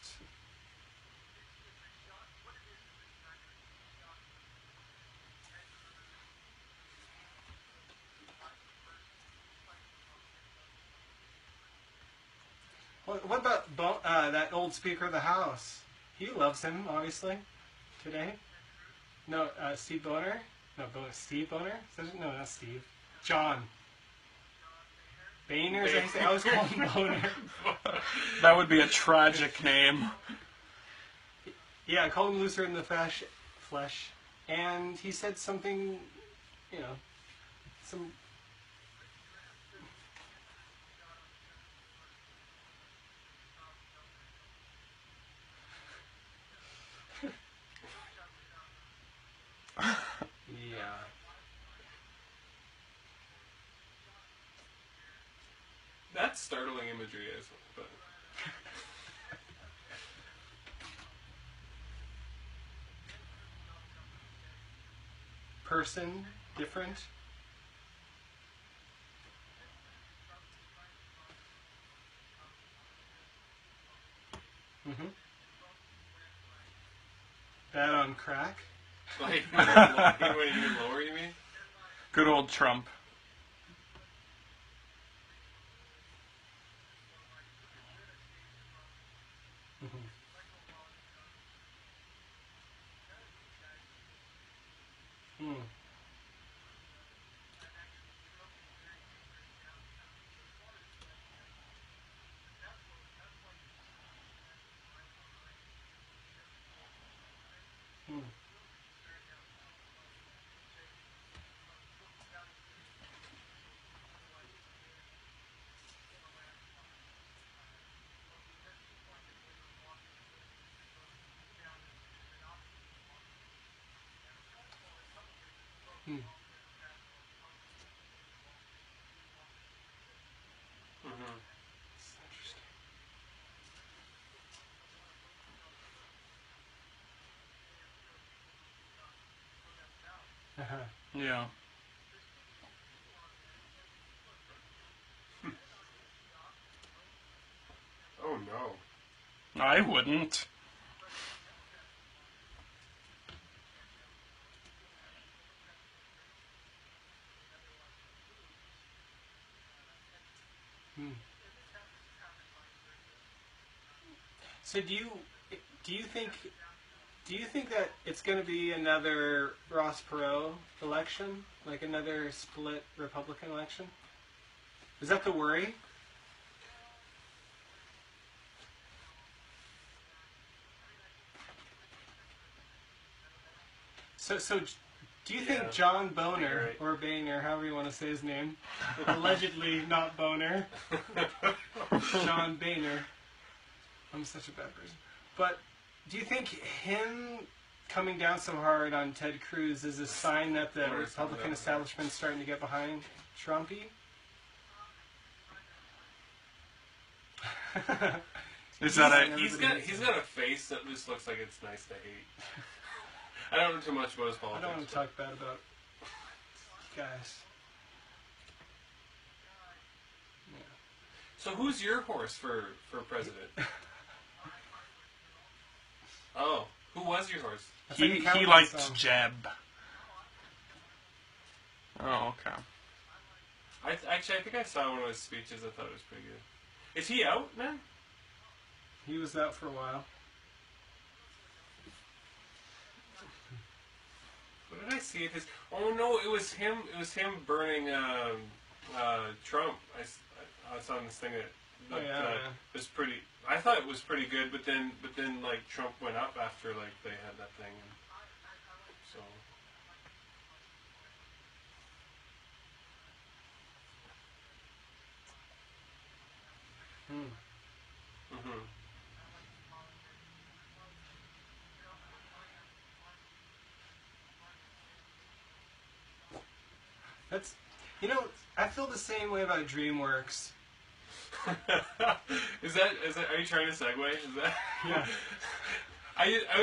What about that old Speaker of the House? He loves him, obviously, today. No, Steve Boner? No, Steve Boner? No, not Steve. John. Boehner? I always call him Boner. That would be a tragic name. Yeah, I called him looser in the flesh. And he said something, some... Yeah. That's startling imagery, but Person, different. Mm-hmm. That on crack. like even lower, you mean? Good old Trump. Mm. Mm. Mm. Mm-hmm. That's interesting. Uh-huh. Yeah. Oh no. I wouldn't. So do you think that it's going to be another Ross Perot election, like another split Republican election? Is that the worry? So do you think John Boner, or Boehner, however you want to say his name, allegedly not Boner, John Boehner, I'm such a bad person, but do you think him coming down so hard on Ted Cruz is a sign that the Republican establishment's starting to get behind Trumpy? Is that he's got a face that just looks like it's nice to hate. I don't know too much about his politics. I don't want to talk bad about guys. Yeah. So who's your horse for president? Oh, who was your horse? he liked Jeb. Oh, okay. I think I saw one of his speeches. I thought it was pretty good. Is he out now? He was out for a while. What did I see of his? Oh no, it was him. It was him burning Trump. I saw this thing that was pretty. I thought it was pretty good, but then like Trump went up after like they had that thing, and so. Mm-hmm. That's, I feel the same way about DreamWorks. Is that? Are you trying to segue? Is that? Yeah.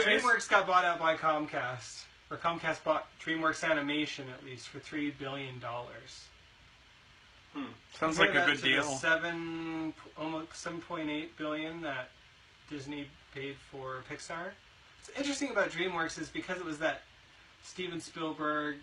DreamWorks got bought out by Comcast, or Comcast bought DreamWorks Animation at least for $3 billion. Sounds like a good deal. Almost $7.8 billion that Disney paid for Pixar. What's interesting about DreamWorks is because it was that Steven Spielberg,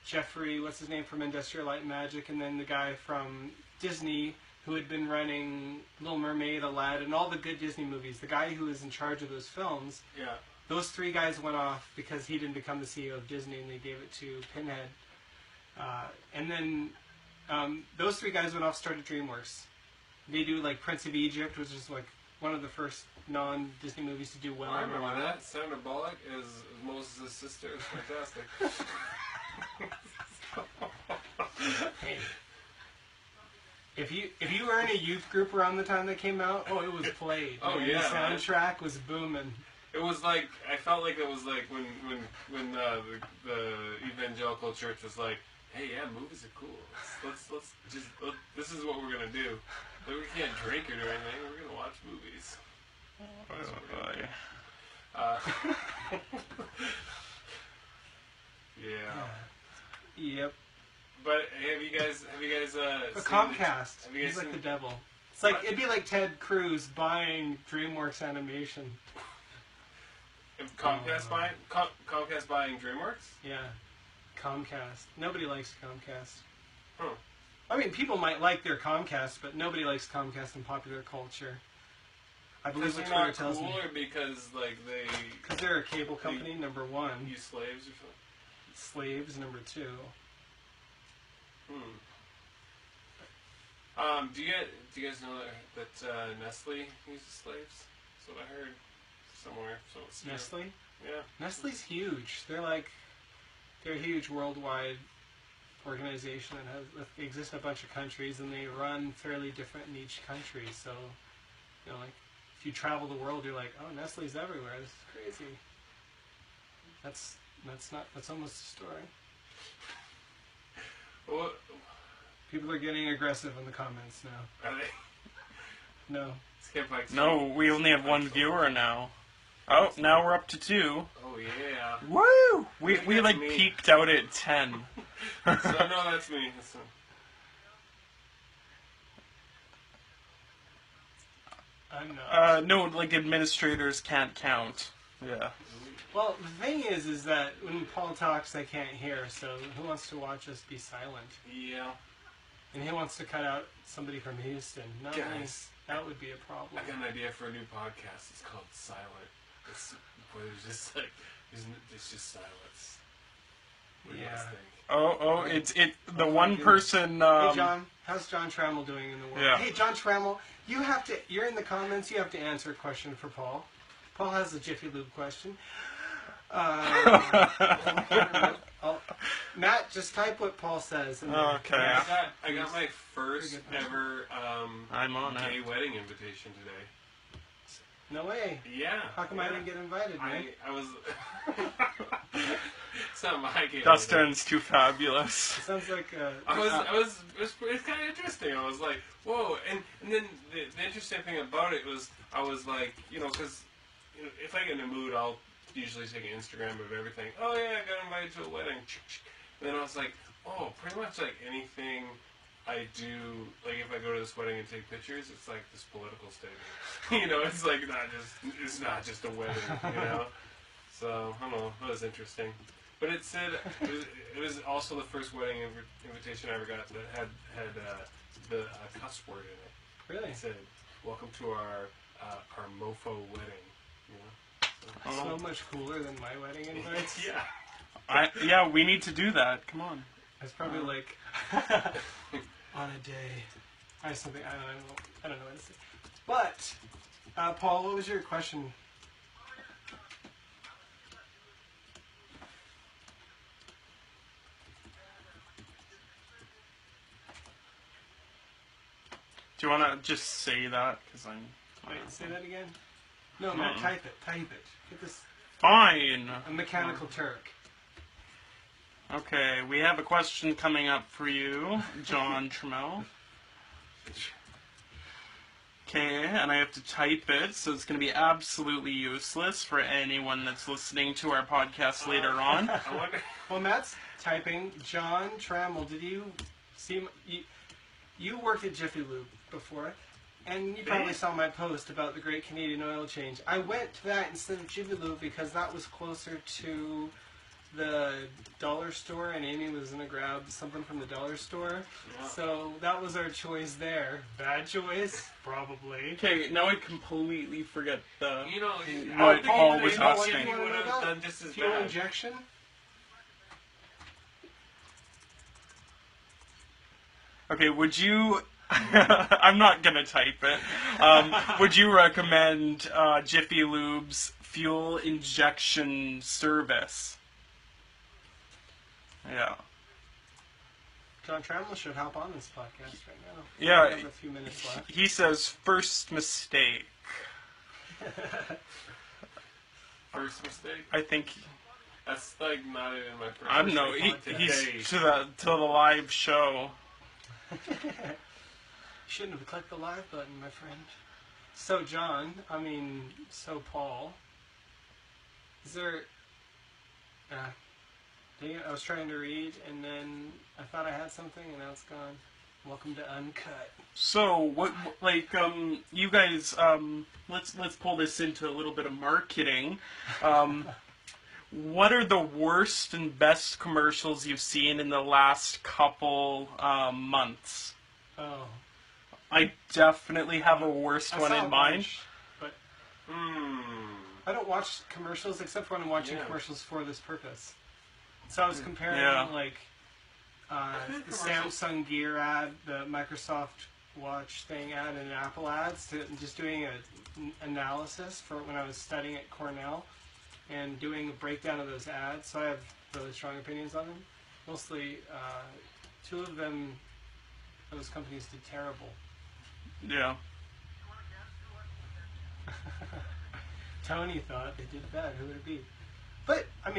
Jeffrey, what's his name from Industrial Light and Magic, and then the guy from Disney who had been running Little Mermaid, Aladdin, all the good Disney movies. The guy who was in charge of those films. Yeah. Those three guys went off because he didn't become the CEO of Disney, and they gave it to Pinhead. And then those three guys went off, started DreamWorks. They do like Prince of Egypt, which is like one of the first non-Disney movies to do well. I remember that. Sandra Bullock is Moses' sister. It's fantastic. Hey, if you were in a youth group around the time that came out, it was played. Oh, man. yeah, The soundtrack was booming. It was like, I felt like it was like when the evangelical church was like, hey, yeah, movies are cool. Let's just this is what we're gonna do. Like, we can't drink or do anything. We're gonna watch movies. Yeah. Yep. But have you guys But Comcast, have you guys he's like seen the devil. It's like it'd be like Ted Cruz buying DreamWorks Animation. Comcast buying DreamWorks? Yeah, Comcast. Nobody likes Comcast. Huh. I mean, people might like their Comcast, but nobody likes Comcast in popular culture. I believe what Twitter tells me. Or because like because they're a cable company, number one. Use slaves or something. Slaves, number two. Do you guys know that Nestle uses slaves? That's what I heard somewhere. So it's Nestle? Yeah. Nestle's huge. They're a huge worldwide organization that exists in a bunch of countries, and they run fairly different in each country. So, like if you travel the world, you're like, oh, Nestle's everywhere. This is crazy. That's almost a story. Well, people are getting aggressive in the comments now. Are they? No. No, we only have one viewer now. Oh, now we're up to 2. Oh yeah. Woo! We like me. peaked out at 10. No, that's me. I'm not. No, like administrators can't count. Yeah. Well, the thing is that when Paul talks, they can't hear. So who wants to watch us be silent? Yeah. And he wants to cut out somebody from Houston. Not Guys, That would be a problem. I got an idea for a new podcast. It's called Silent. It's where there's just like it's just silence. What do you guys think? It's the one person. Hey John, how's John Trammell doing in the world? Yeah. Hey John Trammell, you're in the comments. You have to answer a question for Paul. Paul has a Jiffy Lube question. Matt, just type what Paul says. In there. Okay. I got my first ever I'm on gay it. wedding invitation today. No way. Yeah. How come I didn't get invited, man? I was. It's not my gay wedding. Dustin's too fabulous. It sounds like it's kind of interesting. I was like, whoa, and then the interesting thing about it was I was like, because if I get in a mood, I'll usually take an Instagram of everything. Oh yeah, I got invited to a wedding. And then I was like, oh, pretty much like anything I do, like if I go to this wedding and take pictures, it's like this political statement. It's like it's not just a wedding, So I don't know, that was interesting. But it said it was also the first wedding invitation I ever got that had the cuss word in it. really It said, "Welcome to our mofo wedding." so much cooler than my wedding invites. Yeah. We need to do that. Come on. It's probably like on a day. I have something I don't know what to say. But Paul, what was your question? Do you want to just say that? Because I'm. Wait, say that again. No, Matt, type it. Get this. Fine. A mechanical Turk. Okay, we have a question coming up for you, John Trammell. Okay, and I have to type it, so it's going to be absolutely useless for anyone that's listening to our podcast later on. I wonder. Well, Matt's typing. John Trammell, did you see? You worked at Jiffy Lube before, and you probably saw my post about the Great Canadian Oil Change. I went to that instead of Jiffy Lube because that was closer to the dollar store, and Amy was going to grab something from the dollar store. Yeah. So that was our choice there. Bad choice? Probably. Okay, now I completely forget the... What Paul was asking. You would have done just as Fuel bad. injection? Okay, would you... I'm not going to type it. Would you recommend Jiffy Lube's fuel injection service? Yeah. John Trammell should hop on this podcast right now. Yeah. We have a few minutes left. He says, first mistake. First mistake? I think... That's like not even my first I don't know. mistake. He's to the live show. Shouldn't have clicked the live button, my friend. So, John, Paul, is there... dang it, I was trying to read, and then I thought I had something, and now it's gone. Welcome to Uncut. So, you guys, let's pull this into a little bit of marketing. What are the worst and best commercials you've seen in the last couple months? Oh. I definitely have a worst one in mind. But I don't watch commercials except when I'm watching commercials for this purpose. So I was comparing the Samsung Gear ad, the Microsoft Watch thing ad, and Apple ads, to just doing an analysis for when I was studying at Cornell and doing a breakdown of those ads. So I have really strong opinions on them. Mostly, two of them, those companies did terrible. Yeah. Tony thought they did bad. Who would it be? But I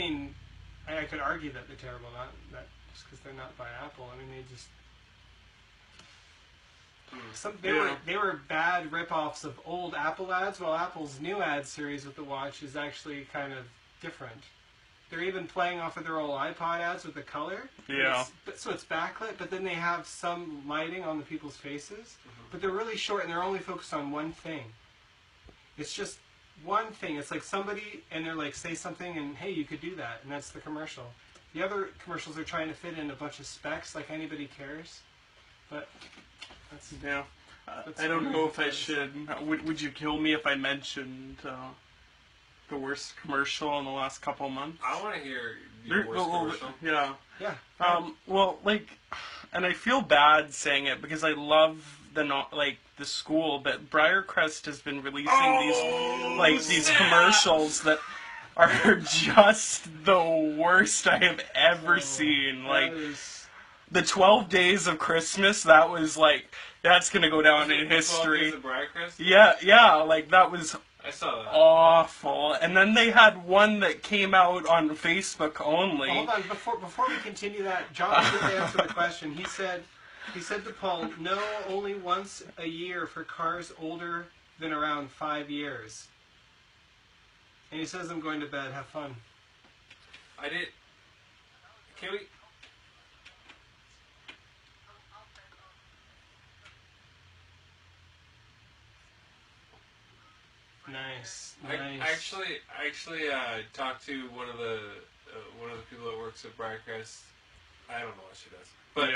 could argue that they're terrible, not that just because they're not by Apple. They just they were bad rip-offs of old Apple ads, while Apple's new ad series with the watch is actually kind of different. They're even playing off of their old iPod ads with the color. Yeah. So it's backlit, but then they have some lighting on the people's faces. But they're really short, and they're only focused on one thing. It's just one thing. It's like somebody, and they're like, say something, and hey, you could do that, and that's the commercial. The other commercials are trying to fit in a bunch of specs, like anybody cares. But that's... Yeah. I don't know if I should. Would you kill me if I mentioned the worst commercial in the last couple of months? I want to hear your worst commercial. Yeah. Yeah. Well, like, and I feel bad saying it because I love the school, but Briarcrest has been releasing these commercials that are just the worst I have ever seen. Like, the 12 Days of Christmas, that was like, that's gonna go down in history. 12 Days of Briarcrest? Yeah, like that was I saw that. awful. And then they had one that came out on Facebook only. Hold on, before we continue that, John did answer the question. He said to Paul, no, only once a year for cars older than around 5 years. And he says, I'm going to bed, have fun. Can we... Nice. I actually talked to one of the people that works at Briarcrest. I don't know what she does, but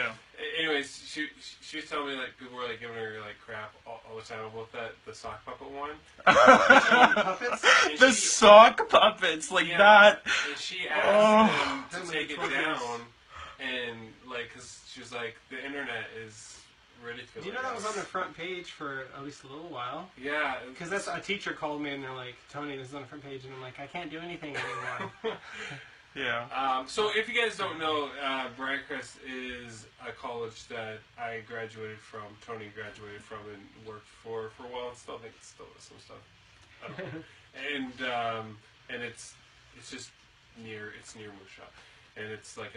anyways, she was telling me like people were like giving her like crap all the time about the sock puppet one. Puppets? The sock puppets, like that. And she asked them to take it down, and like, cause she was like, the internet is ridiculous. Do you know that was on the front page for at least a little while? Yeah. Because that's a teacher called me and they're like, Tony, this is on the front page, and I'm like, I can't do anything anymore. Yeah. So if you guys don't know, Briarcrest is a college that I graduated from. Tony graduated from and worked for a while. And still think still does some stuff. I don't know. And it's just near Moose Shop. And it's like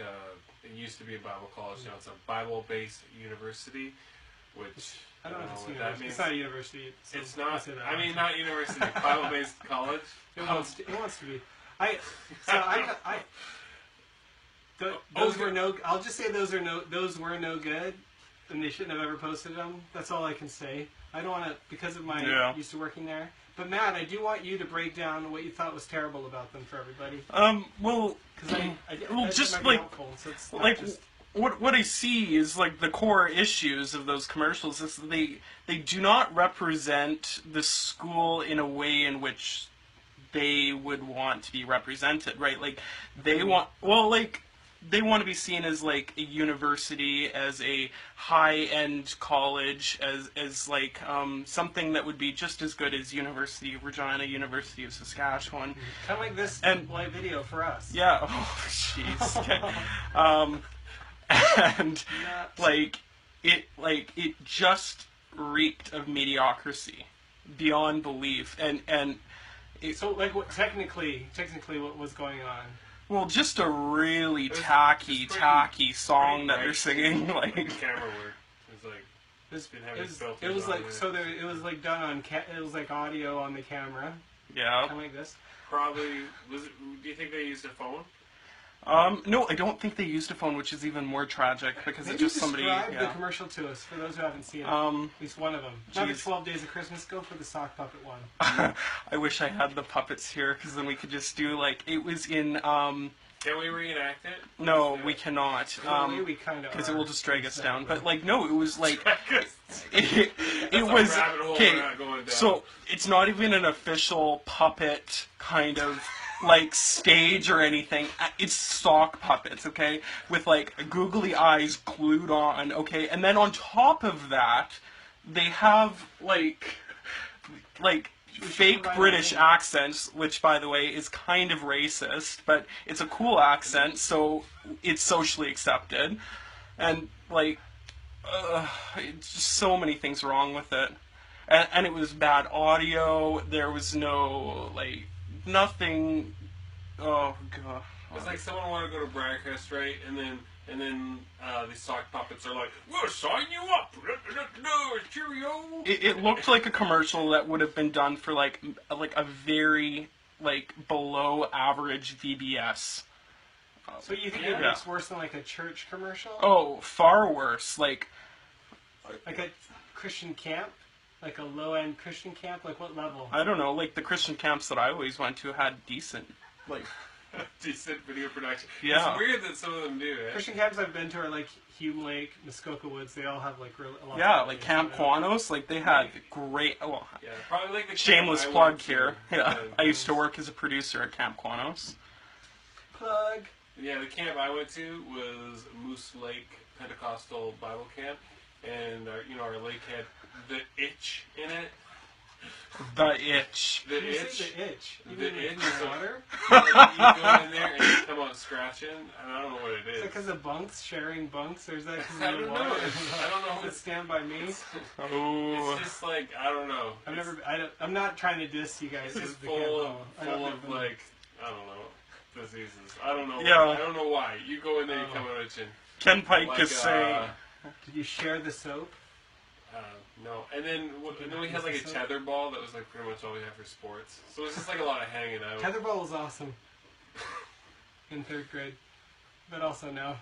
it used to be a Bible college. Now it's a Bible-based university, which I don't know if it's what that means. It's not a university. So It's not. say that. I mean, not university. Bible-based college. It wants to be. Those were no. I'll just say those were no good, and they shouldn't have ever posted them. That's all I can say. I don't want to, because of my used to working there. But Matt, I do want you to break down what you thought was terrible about them for everybody. Well, because just might be like helpful, so it's not like just, what I see is like the core issues of those commercials is that they do not represent the school in a way in which they would want to be represented, right? Like they want to be seen as like a university, as a high-end college, as like something that would be just as good as University of Regina, University of Saskatchewan. kind of like this live video for us. Yeah. Oh, jeez. Okay. And it just reeked of mediocrity beyond belief, and. So, like, what technically, what was going on? Well, just a really tacky song that they're singing. Like camera work. It was like done on. It was like audio on the camera. Yeah. Kind of like this. Probably was it? Do you think they used a phone? No, I don't think they used a phone, which is even more tragic because Maybe it's just somebody. Describe the commercial to us for those who haven't seen it. At least one of them. Not the 12 Days of Christmas. Go for the sock puppet one. I wish I had the puppets here because then we could just do like it was in. Can we reenact it? No, we cannot. We kind of because it will just drag us down. But like, no, it was like it was okay. So it's not even an official puppet kind of. Like stage or anything. It's sock puppets, okay, with like googly eyes glued on, okay, and then on top of that, they have like fake British accents, which by the way is kind of racist, but it's a cool accent, so it's socially accepted, and like, it's just so many things wrong with it, and it was bad audio. There was no like. Nothing. Oh god. It's like someone wanted to go to Briarcrest, right? And then these sock puppets are like, "We'll sign you up." No, cheerio. It looked like a commercial that would have been done for like a very like below average VBS. So you think it looks worse than like a church commercial? Oh, far worse. Like a Christian camp. Like a low-end Christian camp? Like what level? I don't know. Like the Christian camps that I always went to had decent, like decent video production. Yeah. It's weird that some of them do it. Christian camps I've been to are like Hume Lake, Muskoka Woods. They all have like a lot. Yeah, of like Camp Quanos, like they had great. Well, Yeah, probably like the shameless camp I plug went to. here. Yeah, I used to work as a producer at Camp Quanos. Plug. Yeah, the camp I went to was Moose Lake Pentecostal Bible Camp, and our lake had the itch in it. The itch. The You itch. say the itch. You The mean itch. the water? Like, you go in there and you come out scratching, and I don't know what it Is is. it because of bunks, sharing bunks, or is that because I of the don't water? know. I don't know. Does it stand by me? Oh. It's just like I don't know. I'm not trying to diss you guys. It's just the full camp, of though. I don't know. like I don't know diseases. I don't know. Yeah. I don't know why. You go in there, you come out itching. Ken Pike Like, is saying. Did you share the soap? No, and then we had like a tether ball that was like pretty much all we had for sports. So it was just like a lot of hanging out. Tetherball was awesome in 3rd grade, but also no.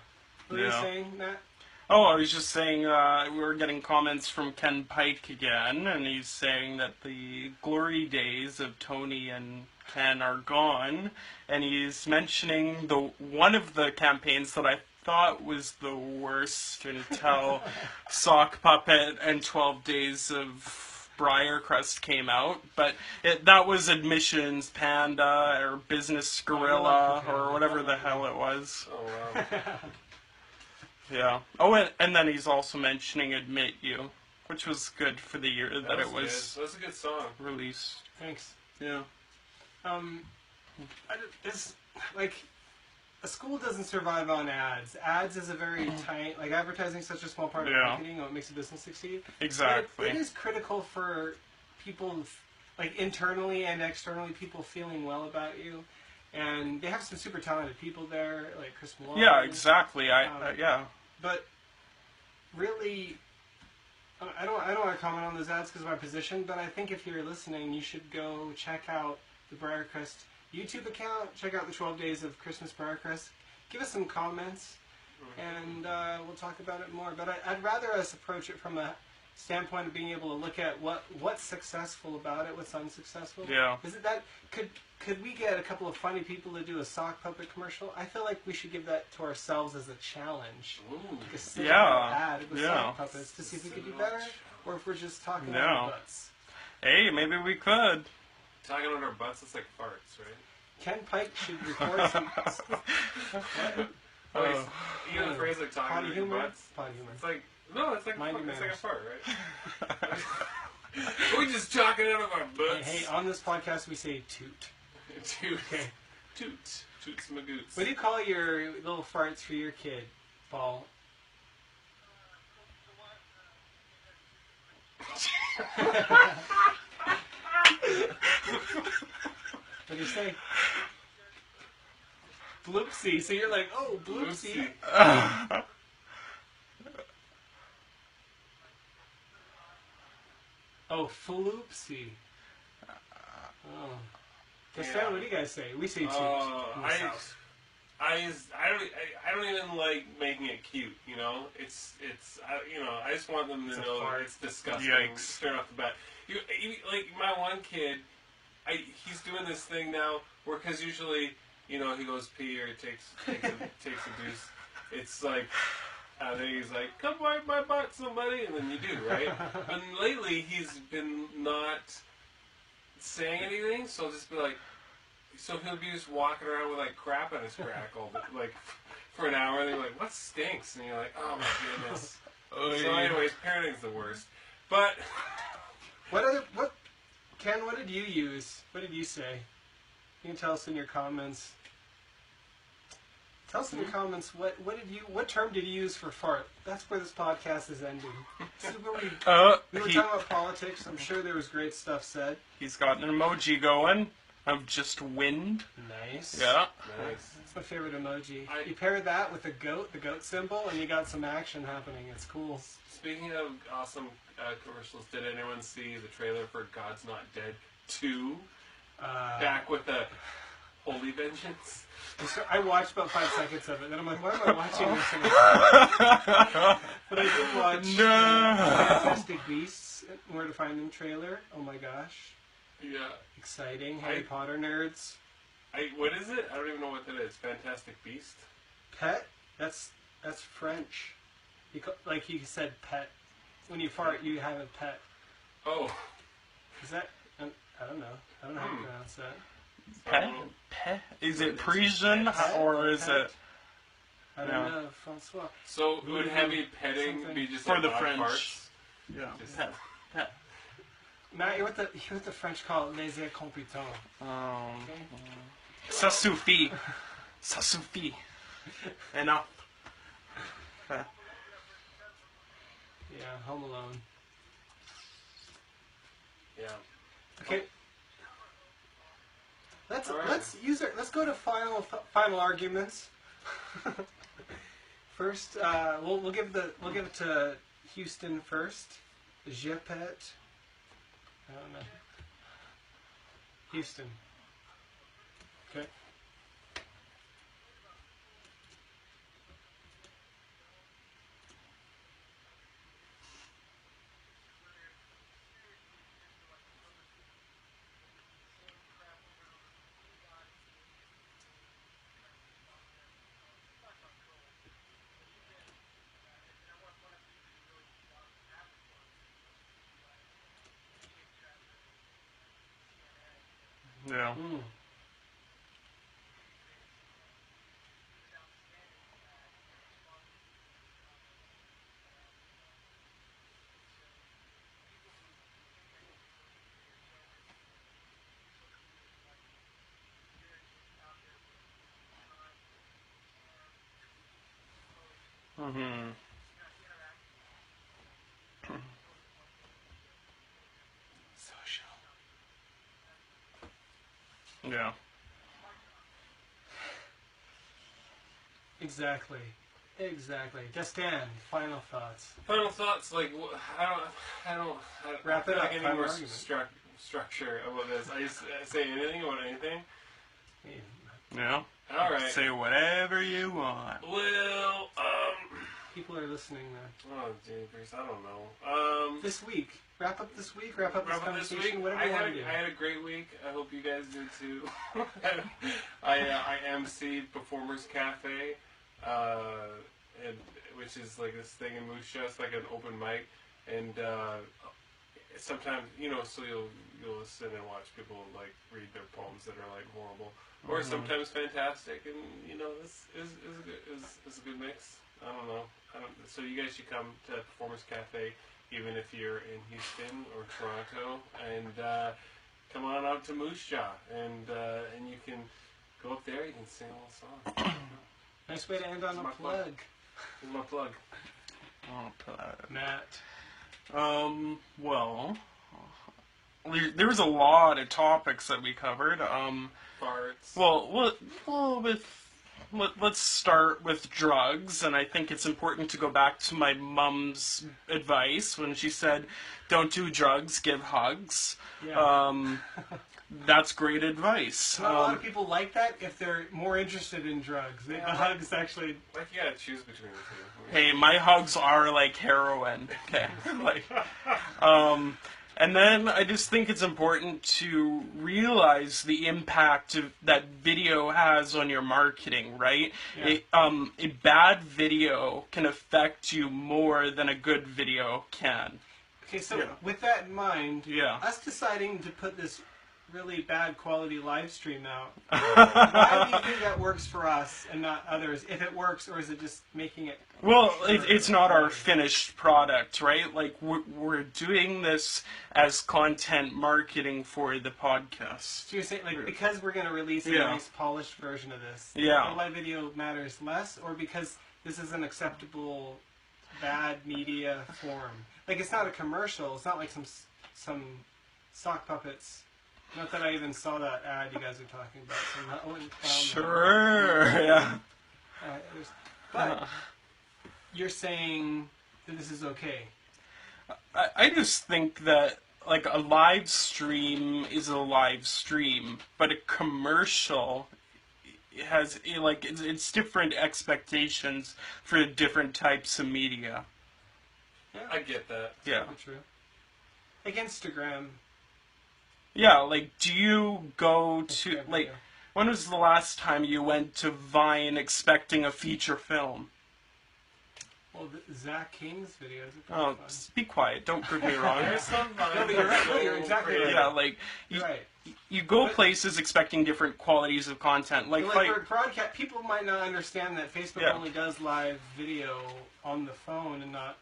What are you Yeah. saying, Matt? Oh, I was just saying we were getting comments from Ken Pike again, and he's saying that the glory days of Tony and Ken are gone, and he's mentioning one of the campaigns that I thought was the worst until Sock Puppet and 12 Days of Briarcrest came out, but that was Admissions Panda or Business Gorilla or whatever the hell it was. Oh wow. Yeah. Oh, and then he's also mentioning Admit You, which was good for the year that it was Good. That was a good song. released. Thanks. Yeah. It's like a school doesn't survive on ads. Ads is a very tight, like advertising is such a small part of marketing. What makes a business succeed. Exactly. It is critical for people, like internally and externally, people feeling well about you. And they have some super talented people there, like Chris Malone. Yeah, exactly. Yeah. But really, I don't want to comment on those ads because of my position. But I think if you're listening, you should go check out the Briarcrest YouTube account. Check out the 12 Days of Christmas Briarcrest. Give us some comments, and we'll talk about it more. But I'd rather us approach it from a standpoint of being able to look at what's successful about it, what's unsuccessful. Yeah. Is it that could we get a couple of funny people to do a sock puppet commercial? I feel like we should give that to ourselves as a challenge. Ooh. Like a simple Yeah. ad with sock puppets to see if we could do better, or if we're just talking out our butts. Hey, maybe we could. Talking on our butts, it's like farts, right? Ken Pike should record some. Wait, you know the phrase like talking Potty on your humor. butts? Potty humor. It's like no, it's like Mind your it's like a manners. fart, right? We're just talking out of our butts. Hey, on this podcast we say toot. Toot. Okay. Toots. Toots my goots. What do you call your little farts for your kid, Paul? What do you say? Bloopsie. So you're like, oh, bloopsie. Oh, floopsie. Oh. Stan, what do you guys say? We say toot. in the South. I don't even like making it cute. You know, I just want them to It's a know fart. it's disgusting. Yikes. Straight off the bat. You like my one kid. He's doing this thing now where, because usually, he goes pee or takes a deuce. It's like, then he's like, come wipe my butt, somebody, and then you do, right? And lately, he's been not saying anything, so I'll just be like, so he'll be just walking around with like crap in his crack like for an hour, and they're like, what stinks? And you're like, oh my goodness. So anyways, parenting's the worst. But Ken, what did you use? What did you say? You can tell us in your comments. Tell us in your comments what term did you use for fart? That's where this podcast is ending. This is where we were talking about politics. I'm sure there was great stuff said. He's got an emoji going of just wind. Nice. Yeah. nice. That's my favorite emoji. You pair that with the goat symbol, and you got some action happening. It's cool. Speaking of awesome commercials, did anyone see the trailer for God's Not Dead 2? Back with a holy vengeance. I watched about 5 seconds of it, and I'm like, why am I watching this? But I did watch Fantastic Beasts, Where to Find Them trailer. Oh my gosh. Yeah. Exciting. Harry Potter nerds. What is it? I don't even know what that is. Fantastic Beast? Pet? That's French. Like you said, pet. When you fart, you have a pet. Oh. Is that? I don't know. I don't know how to pronounce that. Pet? Is it Parisian or is it? I don't know, Francois. So would heavy petting be just For like the odd French. farts? Yeah. Just- Pet. Matt, you're what the French call les incompetents. Okay? Ça suffit. Ça suffit. Enough. Yeah, Home Alone. Yeah. Okay. Let's All right. let's go to final arguments. First, we'll give it to Houston first. Je pet. I don't know. Houston. Okay. Yeah. Mm-hmm. Social. Yeah. Exactly. Destin, final thoughts. Final thoughts, like, I don't Wrap I it feel up, like any final more argument. structure about this. I just say anything about anything. Yeah. Alright. Say whatever you want. Well, People are listening now. oh, jeepers, I don't know. This week. Wrap up this week. Wrap up this Wrap up this conversation. week. Whatever I you want to do. had a great week. I hope you guys did too. I emceed Performers Cafe, and which is like this thing in Moose Jaw. It's like an open mic, and sometimes so you'll listen and watch people like read their poems that are like horrible, or sometimes fantastic, and this is a good mix. I don't know. So you guys should come to Performers Cafe, even if you're in Houston or Toronto, and come on out to Moose Jaw, and you can go up there. You can sing a little song. Nice way to end on a plug. Here's my plug. Matt. Well, there was a lot of topics that we covered. Farts. Let's start with drugs, and I think it's important to go back to my mom's advice when she said, "Don't do drugs, give hugs." Yeah. That's great advice. Not a lot of people like that if they're more interested in drugs. The hugs actually. Like you gotta choose between the two. Hey, my hugs are like heroin. Okay, and then I just think it's important to realize the impact that video has on your marketing, right? Yeah. A bad video can affect you more than a good video can. Okay, so Yeah. with that in mind, Yeah. us deciding to put this really bad quality live stream out, why do you think that works for us and not others? If it works, or is it just making it? Well, it's not our finished product, right? Like, we're doing this as content marketing for the podcast. So you're saying, like, because we're going to release a Yeah. nice polished version of this, Yeah. the live video matters less, or because this is an acceptable bad media form? Like, it's not a commercial. It's not like some sock puppets. Not that I even saw that ad you guys are talking about. So I wouldn't clown them. Sure, yeah. But you're saying that this is okay. I just think that, like, a live stream is a live stream, but a commercial has, like, it's different expectations for different types of media. Yeah, I get that. Yeah. probably true. Like Instagram. Yeah, like, do you go to, Instagram like, video. When was the last time you went to Vine expecting a feature film? Well, Zach King's videos are pretty Oh, fun. just be quiet. Don't prove me wrong. There's some No, but you're right. No, you're exactly right. Yeah, like You're right. you go But- places expecting different qualities of content. Like, Like for broadcast, people might not understand that Facebook Yeah. only does live video on the phone and not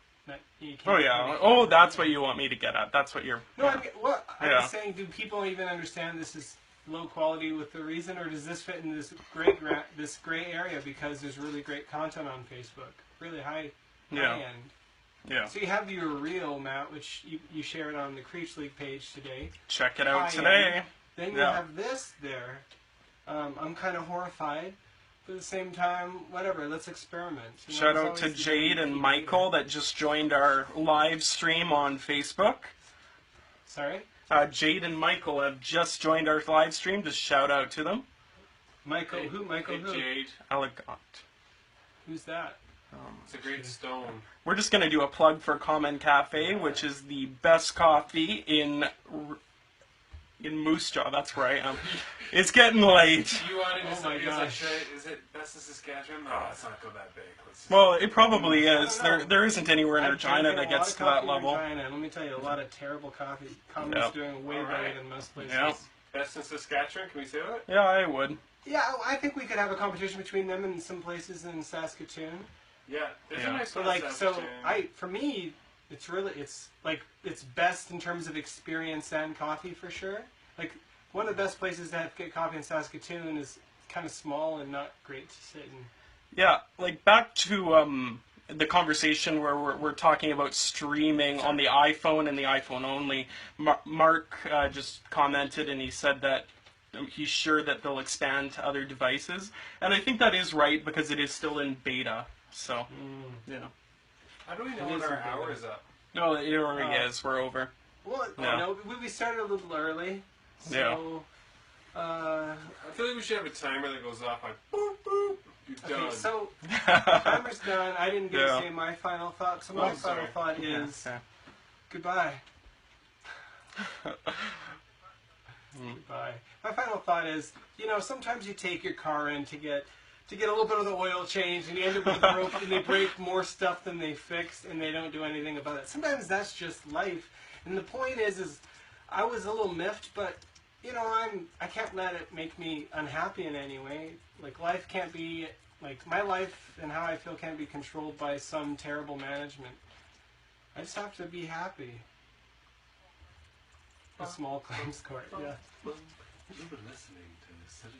you can't. oh yeah, oh that's what you want me to get at. That's what you're. No, yeah. I'm Yeah. just saying, do people even understand this is low quality with the reason, or does this fit in this this gray area because there's really great content on Facebook, really high Yeah. end. Yeah. So you have your reel, Matt, which you shared on the Creech League page today. Check it out High today. end. Then you Yeah. have this there. I'm kind of horrified, but at the same time, whatever. Let's experiment. You know, Shout there's out to always the Jade and key Michael data. that just joined our live stream on Facebook. Sorry, Jade and Michael have just joined our live stream. Just shout out to them. Michael. Who? Michael? Hey, Who? Jade. Elegant. Who's that? It's a great stone. We're just gonna do a plug for Common Cafe, which is the best coffee in Moose Jaw. That's where I am. It's getting late. You wanted to Oh say, my is gosh. it best in Saskatchewan? No, let's not go that big. Let's Well, it probably I is. don't know. There isn't anywhere in I've Regina drinking that a lot gets of to that coffee in level. Regina, and let me tell you, a lot of terrible coffee. Common's Yep. doing way All better right. than most places. Yep. best in Saskatchewan? Can we say that? Yeah, I would. Yeah, I think we could have a competition between them and some places in Saskatoon. Yeah. There's Yeah. a nice So one in like, so Saskatoon. for me, it's best in terms of experience and coffee for sure. Like one of the best places to get coffee in Saskatoon is kind of small and not great to sit in. Yeah, like back to the conversation where we're talking about streaming on the iPhone and the iPhone only. Mark just commented and he said that he's sure that they'll expand to other devices, and I think that is right because it is still in beta. So yeah, How do we know It when is our a big hour one. is up? no, it already is. We're over. Well, Yeah. no, we started a little early, so. I feel like we should have a timer that goes off like boop boop. You're done. Okay, so timer's done. I didn't get Yeah. to say my final thought. So my Oh, final sorry. thought is Yeah. goodbye. Goodbye. My final thought is, sometimes you take your car in to get a little bit of the oil change, and you end up with broke, and they break more stuff than they fixed, and they don't do anything about it. Sometimes that's just life. And the point is I was a little miffed, but I can't let it make me unhappy in any way. Like life can't be like my life and how I feel can't be controlled by some terrible management. I just have to be happy. A small claims court, yeah. You've been listening to Citadel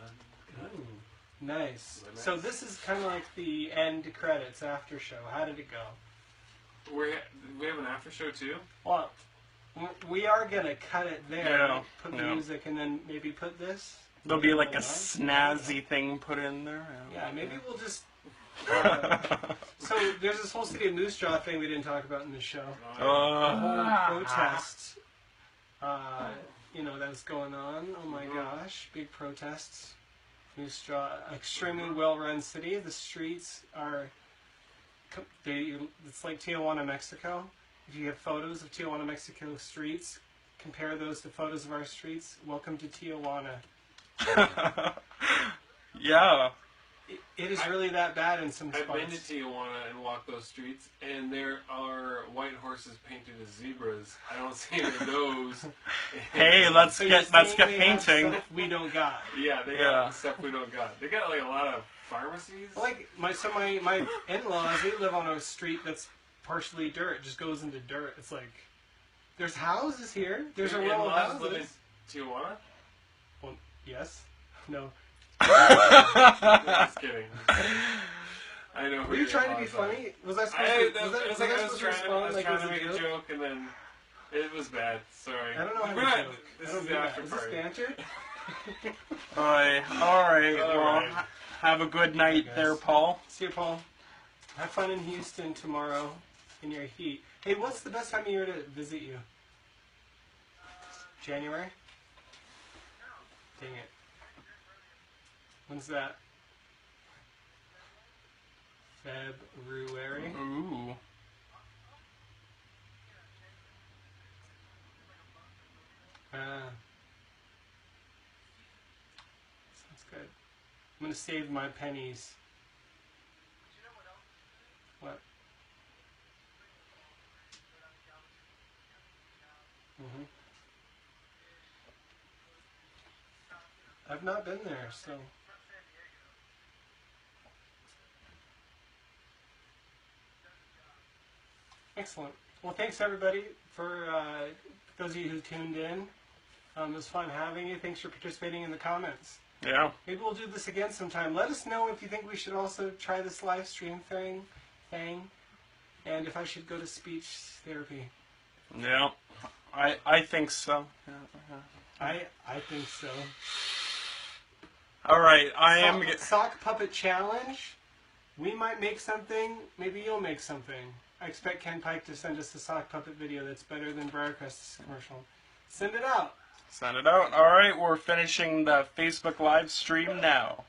Uncut. Ooh, nice. Isn't that So nice? this is kind of like the end credits after show. How did it go? We have an after show too. Well, we are gonna cut it there. Yeah, Put the yeah. music and then maybe put this. There'll be like a Hold on. snazzy thing put in there. Yeah, maybe we'll just. So there's this whole City of Moose Jaw thing we didn't talk about in the show. The whole protest. That's going on. Oh my gosh, big protests. Moose Jaw, extremely well-run city. The streets are. It's like Tijuana, Mexico. If you have photos of Tijuana, Mexico streets, compare those to photos of our streets. Welcome to Tijuana. Yeah. It is really that bad in some I've spots. been to Tijuana and walked those streets, and there are white horses painted as zebras. I don't see any of those. Hey, let's So you're get saying they have painting. stuff we don't got. Yeah, they Yeah. got stuff we don't got. They got like a lot of pharmacies. Like my in-laws, they live on a street that's partially dirt. Just goes into dirt. It's like there's houses here. There's a Your row of in-laws live in houses. Tijuana? Well, yes. No. Just kidding. I know. Were you trying to be funny? Was I supposed to? Was I supposed to respond like it was to a make a joke? joke, and then it was bad. Sorry. I don't know how We're to not- joke. This I don't is do the that. after Is this party. banter? All right. All Well, right. have a good night guys. there, Paul. See you, Paul. Have fun in Houston tomorrow in your heat. Hey, what's the best time of year to visit you? January? Dang it. When's that? February? Ooh. That's good. I'm gonna save my pennies. What? Mhm. I've not been there, so. Excellent. Well, thanks everybody for those of you who tuned in. It was fun having you. Thanks for participating in the comments. Yeah. Maybe we'll do this again sometime. Let us know if you think we should also try this live stream thing, and if I should go to speech therapy. Yeah. I think so. Yeah. I think so. All right. I am. Sock puppet challenge. We might make something. Maybe you'll make something. I expect Ken Pike to send us a sock puppet video that's better than Briarcrest's commercial. Send it out. Send it out. All right. We're finishing the Facebook live stream now.